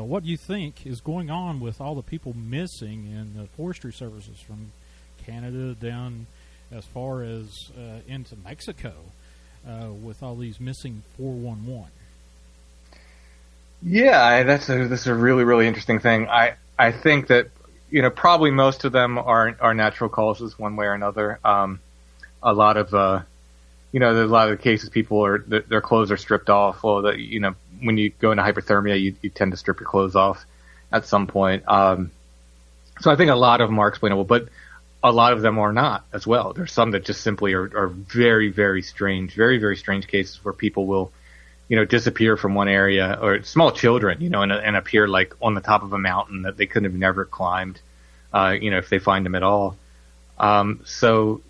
What do you think is going on with all the people missing in the forestry services from Canada down as far as into Mexico with all these missing 411? Yeah, this is a really, really interesting thing. I think that probably most of them are natural causes one way or another. A lot of there's a lot of the cases people their clothes are stripped off. Well, when you go into hypothermia, you tend to strip your clothes off at some point. So I think a lot of them are explainable, but a lot of them are not as well. There's some that just simply are very, very strange, very, very strange cases where people will, disappear from one area, or small children, and appear like on the top of a mountain that they couldn't have never climbed, if they find them at all. So,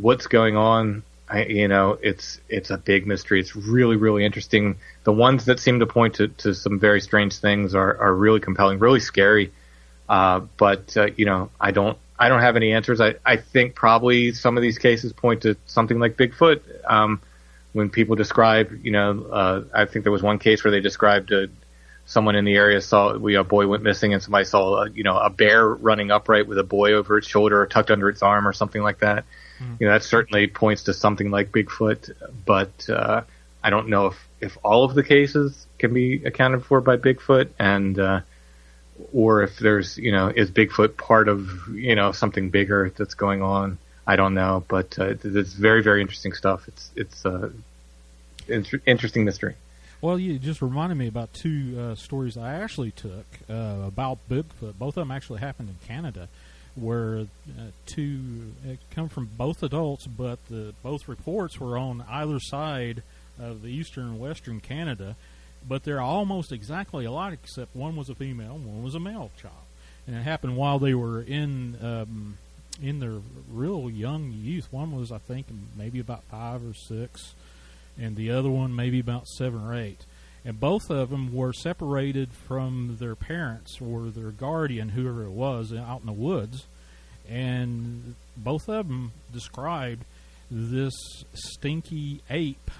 what's going on? It's a big mystery. It's really, really interesting. The ones that seem to point to some very strange things are really compelling, really scary. But I don't have any answers. I think probably some of these cases point to something like Bigfoot. When people describe, I think there was one case where they described someone in the area saw a boy went missing, and somebody saw a bear running upright with a boy over its shoulder or tucked under its arm or something like that. That certainly points to something like Bigfoot, but I don't know if all of the cases can be accounted for by Bigfoot, and or if there's is Bigfoot part of something bigger that's going on. I don't know, but it's very, very interesting stuff. It's interesting mystery. Well, you just reminded me about two stories I actually took about Bigfoot. Both of them actually happened in Canada, where two come from both adults, but both reports were on either side of the eastern and western Canada, but they're almost exactly alike, except one was a female and one was a male child. And it happened while they were in their real young youth. One was, I think, maybe about 5 or 6, and the other one maybe about 7 or 8. And both of them were separated from their parents or their guardian, whoever it was, out in the woods. And both of them described this stinky ape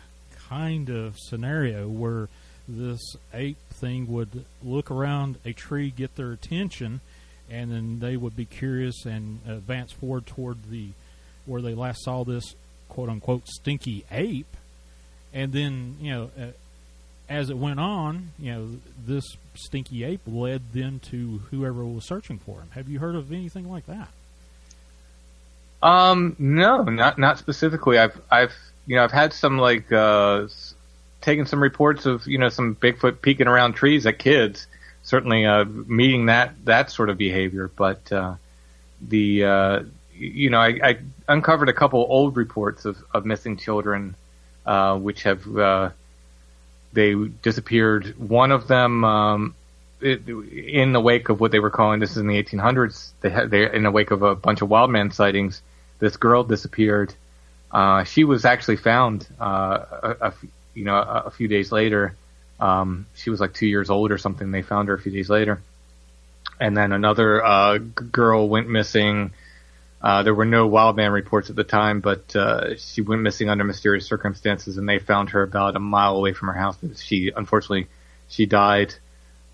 kind of scenario where this ape thing would look around a tree, get their attention, and then they would be curious and advance forward toward where they last saw this quote-unquote stinky ape. And then, as it went on, this stinky ape led them to whoever was searching for him. Have you heard of anything like that? No, not specifically. I've had some taken some reports of some Bigfoot peeking around trees at kids. Certainly meeting that sort of behavior, but I uncovered a couple old reports of missing children, which have they disappeared. One of them in the wake of what they were calling, this is in the 1800s, they in the wake of a bunch of wildman sightings. This girl disappeared. She was actually found a few days later. She was like 2 years old or something. They found her a few days later. And then another girl went missing. There were no wildman reports at the time, but she went missing under mysterious circumstances, and they found her about a mile away from her house. Unfortunately, she died.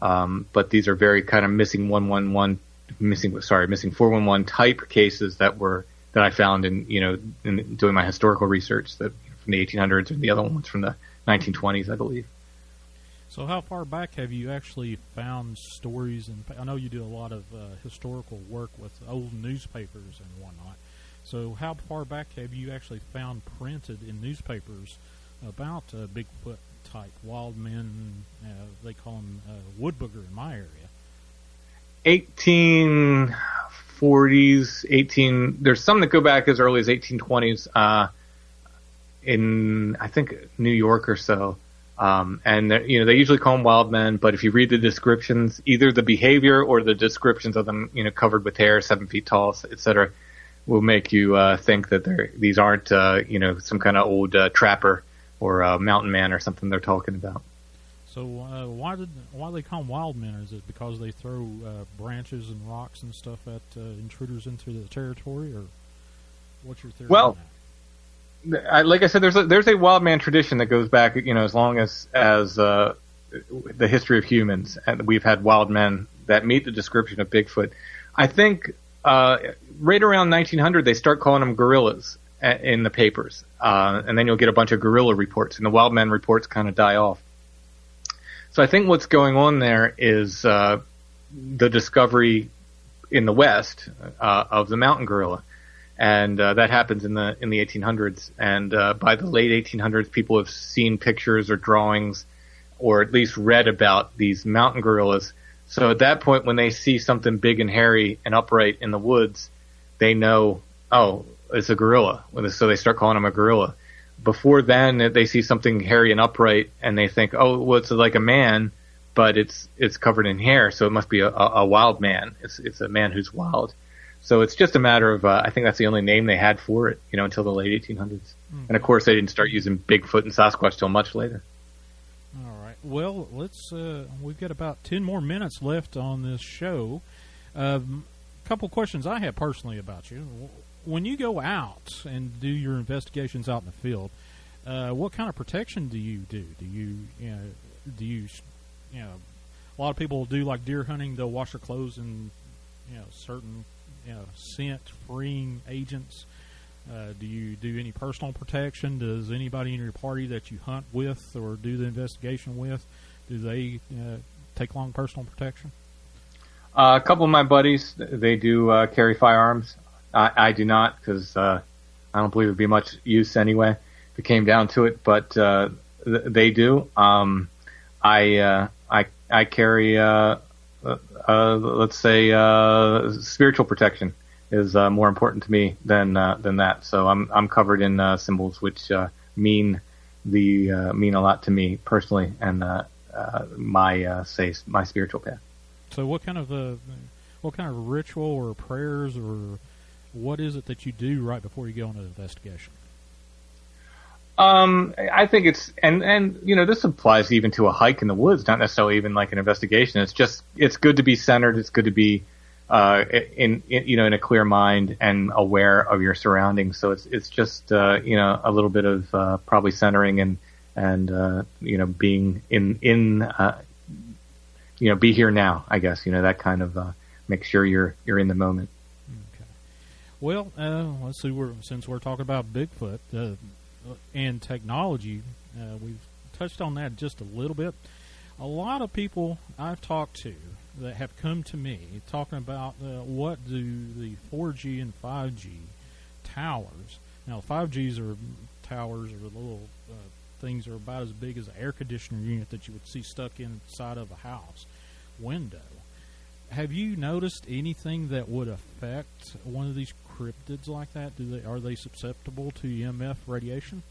But these are very kind of missing 411 type cases that I found in doing my historical research, that from the 1800s, and the other ones from the 1920s, I believe. So how far back have you actually found stories? And I know you do a lot of historical work with old newspapers and whatnot. So how far back have you actually found printed in newspapers about Bigfoot type wild men? They call them wood booger in my area. 1840s, there's some that go back as early as 1820s in, I think, New York or so. And they usually call them wild men, but if you read the descriptions, either the behavior or the descriptions of them, covered with hair, 7 feet tall, etc., will make you think that these aren't some kind of old trapper or mountain man or something they're talking about. So why do they call them wild men? Is it because they throw branches and rocks and stuff at intruders into the territory, or what's your theory on that? Like I said, there's a wild man tradition that goes back, as long as the history of humans, and we've had wild men that meet the description of Bigfoot. I think right around 1900 they start calling them gorillas in the papers, and then you'll get a bunch of gorilla reports, and the wild men reports kind of die off. So I think what's going on there is the discovery in the West of the mountain gorilla. And that happens in the 1800s, and by the late 1800s, people have seen pictures or drawings, or at least read about these mountain gorillas. So at that point, when they see something big and hairy and upright in the woods, they know, oh, it's a gorilla. So they start calling them a gorilla. Before then, they see something hairy and upright, and they think, oh, well, it's like a man, but it's covered in hair, so it must be a wild man. It's a man who's wild. So it's just a matter of, I think that's the only name they had for it, until the late 1800s. Mm-hmm. And of course, they didn't start using Bigfoot and Sasquatch till much later. All right. Well, we've got about 10 more minutes left on this show. A couple questions I have personally about you. When you go out and do your investigations out in the field, what kind of protection do you do? A lot of people do like deer hunting, they'll wash their clothes in, certain scent-freeing agents. Do you do any personal protection? Does anybody in your party that you hunt with or do the investigation with, do they take long personal protection? A couple of my buddies, they do carry firearms. I do not, because I don't believe it would be much use anyway if it came down to it, but they do. I carry let's say spiritual protection is more important to me than that. So I'm covered in symbols which mean a lot to me personally, and my spiritual path. So what kind of ritual or prayers or what is it that you do right before you go on an investigation? I think it's, and this applies even to a hike in the woods, not necessarily even like an investigation. It's good to be centered. It's good to be, in a clear mind and aware of your surroundings. So it's just, a little bit of, probably centering and being be here now, I guess, that kind of, make sure you're in the moment. Okay. Well, let's see, since we're talking about Bigfoot, and technology, we've touched on that just a little bit. A lot of people I've talked to that have come to me talking about what do the 4G and 5G towers. Now, 5Gs are towers or little things are about as big as an air conditioner unit that you would see stuck inside of a house window. Have you noticed anything that would affect one of these cryptids like that? Are they susceptible to EMF radiation?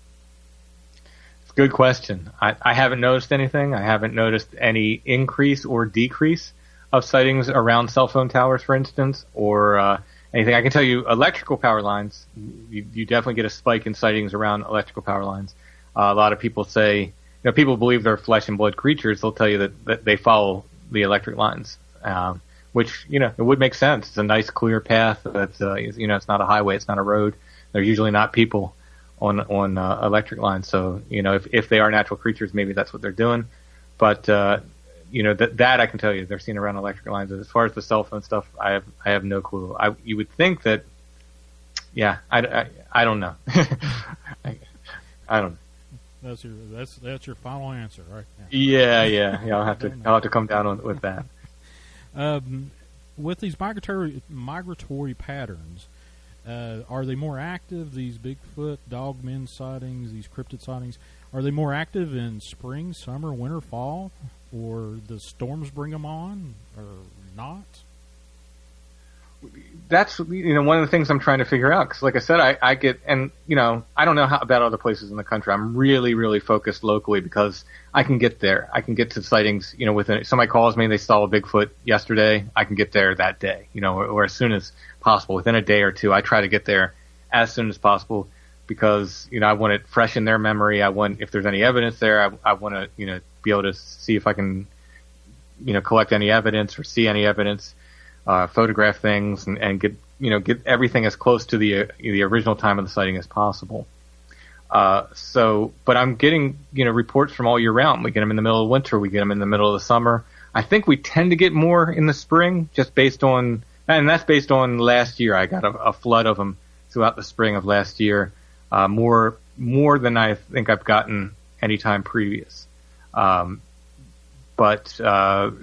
It's a good question. I haven't noticed anything. I haven't noticed any increase or decrease of sightings around cell phone towers, for instance, or anything. I can tell you electrical power lines, you definitely get a spike in sightings around electrical power lines. A lot of people say, people believe they're flesh and blood creatures. They'll tell you that they follow the electric lines. Which, it would make sense. It's a nice, clear path. That's, it's not a highway. It's not a road. There's usually not people on electric lines. So, if they are natural creatures, maybe that's what they're doing. But that I can tell you they're seen around electric lines. As far as the cell phone stuff, I have no clue. You would think that, I don't know. I don't know. That's your final answer, right? Yeah. I'll have to come down with that. With these migratory patterns, are they more active? These Bigfoot, Dogman sightings, these cryptid sightings, are they more active in spring, summer, winter, fall, or the storms bring them on, or not? That's one of the things I'm trying to figure out, because like I said, I get, and I don't know about other places in the country. I'm really, really focused locally because I can get there. I can get to sightings, within, somebody calls me and they saw a Bigfoot yesterday, I can get there that day, or as soon as possible, within a day or two. I try to get there as soon as possible because, I want it fresh in their memory. I want, if there's any evidence there, I want to, be able to see if I can, collect any evidence or see any evidence. Photograph things and get everything as close to the original time of the sighting as possible. But I'm getting reports from all year round. We get them in the middle of winter. We get them in the middle of the summer. I think we tend to get more in the spring, just based on, and that's based on last year. I got a flood of them throughout the spring of last year, more than I think I've gotten any time previous. But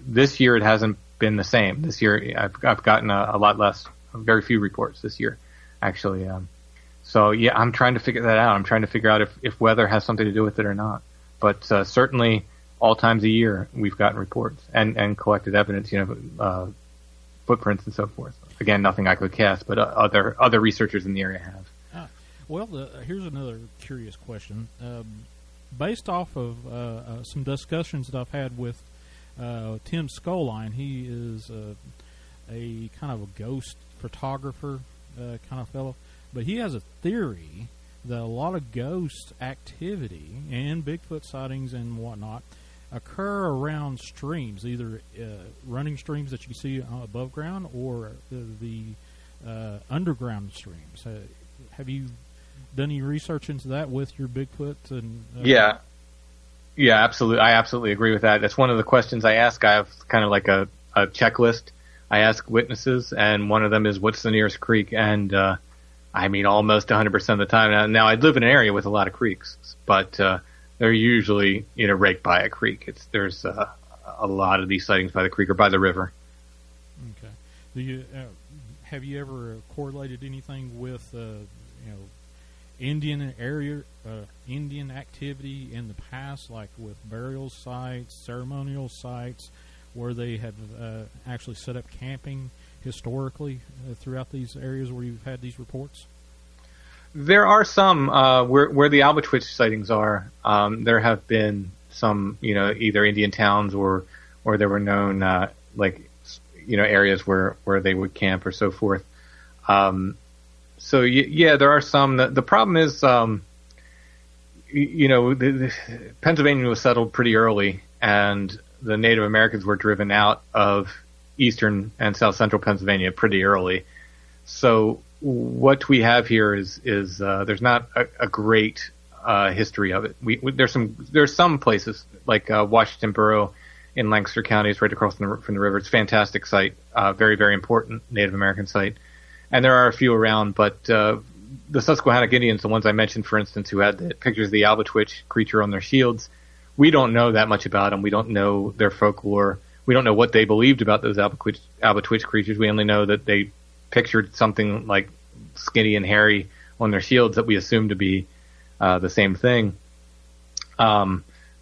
this year it hasn't been the same. This year I've gotten a lot less, very few reports this year, actually. So yeah, I'm trying to figure that out. I'm trying to figure out if weather has something to do with it or not. But certainly all times a year we've gotten reports and collected evidence, footprints and so forth. Again, nothing I could cast, but other researchers in the area have. Well, here's another curious question. Based off of some discussions that I've had with Tim Skolline, he is a kind of a ghost photographer kind of fellow, but he has a theory that a lot of ghost activity and Bigfoot sightings and whatnot occur around streams, either running streams that you see above ground or the underground streams. Have you done any research into that with your Bigfoot? And Yeah, absolutely. I absolutely agree with that. That's one of the questions I ask. I have kind of like a checklist. I ask witnesses, and one of them is, what's the nearest creek? And almost 100% of the time. Now, I live in an area with a lot of creeks, but they're usually raked by a creek. There's a lot of these sightings by the creek or by the river. Okay. Have you ever correlated anything with Indian activity in the past, like with burial sites, ceremonial sites, where they have actually set up camping historically throughout these areas where you've had these reports? There are some where the Albatwitch sightings are. There have been some, either Indian towns or there were known areas where they would camp or so forth. So yeah, there are some. The problem is, Pennsylvania was settled pretty early, and the Native Americans were driven out of eastern and south central Pennsylvania pretty early. So what we have here is there's not a great history of it. There's some places like Washington Borough in Lancaster County, is right across from the river. It's a fantastic site, very, very important Native American site. And there are a few around, but the Susquehannock Indians, the ones I mentioned, for instance, who had the pictures of the Albatwitch creature on their shields, we don't know that much about them. We don't know their folklore. We don't know what they believed about those Albatwitch creatures. We only know that they pictured something like skinny and hairy on their shields that we assume to be the same thing.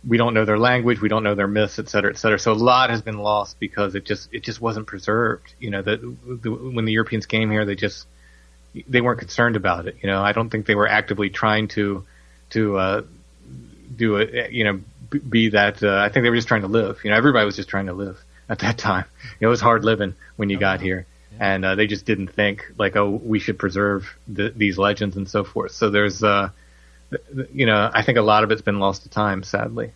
We don't know their language. We don't know their myths, et cetera, et cetera. So a lot has been lost because it just wasn't preserved. When the Europeans came here, they weren't concerned about it. I don't think they were actively trying to do it. Be that. I think they were just trying to live. Everybody was just trying to live at that time. It was hard living when you got here, and they just didn't think like, oh, we should preserve these legends and so forth. So there's. I think a lot of it's been lost to time, sadly.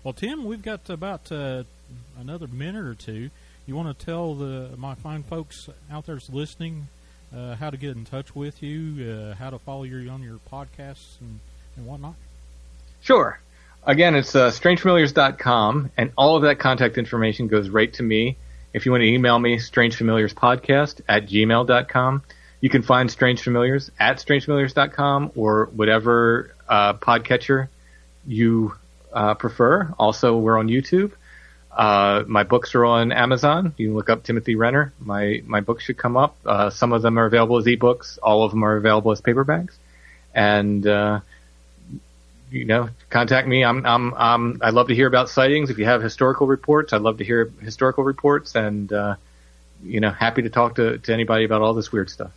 Well, Tim, we've got about another minute or two. You want to tell my fine folks out there listening how to get in touch with you, how to follow you on your podcasts and whatnot? Sure. Again, it's strangefamiliars.com, and all of that contact information goes right to me. If you want to email me, strangefamiliarspodcast@gmail.com. You can find Strange Familiars at strangefamiliars.com or whatever podcatcher you prefer. Also, we're on YouTube. My books are on Amazon. You can look up Timothy Renner. My books should come up. Some of them are available as ebooks. All of them are available as paperbacks. And contact me. I love to hear about sightings. If you have historical reports, I'd love to hear historical reports, and happy to talk to anybody about all this weird stuff.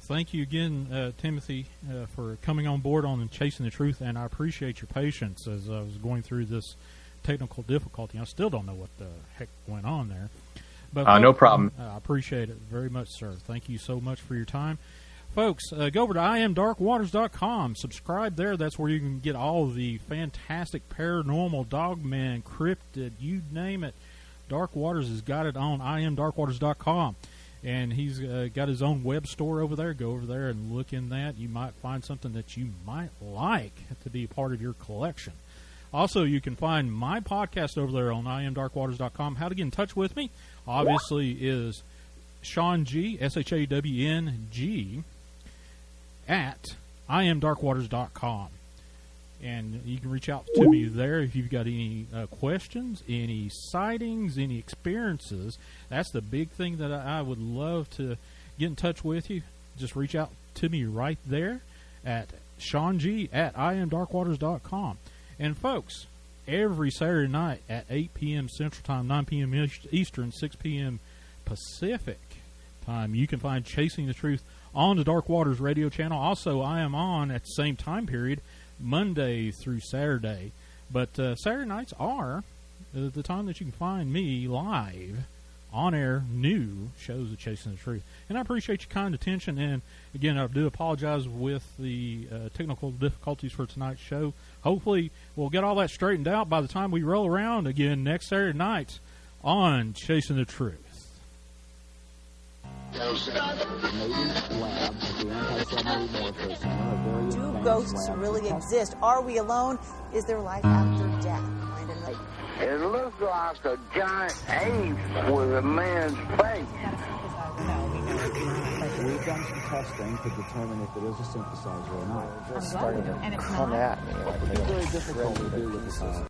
Thank you again, Timothy, for coming on board on Chasing the Truth, and I appreciate your patience as I was going through this technical difficulty. I still don't know what the heck went on there. But no problem. I appreciate it very much, sir. Thank you so much for your time. Folks, go over to imdarkwaters.com. Subscribe there. That's where you can get all of the fantastic paranormal, Dogman, cryptid, you name it. Dark Waters has got it on imdarkwaters.com. And he's got his own web store over there. Go over there and look in that. You might find something that you might like to be part of your collection. Also, you can find my podcast over there on imdarkwaters.com. How to get in touch with me, obviously, is Sean G, SHAWNG, at imdarkwaters.com. And you can reach out to me there if you've got any questions, any sightings, any experiences. That's the big thing that I would love to get in touch with you. Just reach out to me right there at SeanG at imdarkwaters.com. And folks, every Saturday night at 8 p.m. Central Time, 9 p.m. Eastern, 6 p.m. Pacific Time, you can find Chasing the Truth on the Dark Waters radio channel. Also, I am on at the same time period, Monday through Saturday. But Saturday nights are the time that you can find me live, on-air, new shows of Chasing the Truth. And I appreciate your kind attention. And, again, I do apologize with the technical difficulties for tonight's show. Hopefully, we'll get all that straightened out by the time we roll around again next Saturday night on Chasing the Truth. Do ghosts really exist? Are we alone? Is there life after death? It looks like a giant ape with a man's face. We've done some testing to determine if it is a synthesizer or not. And it's not. It's very difficult to do with the system.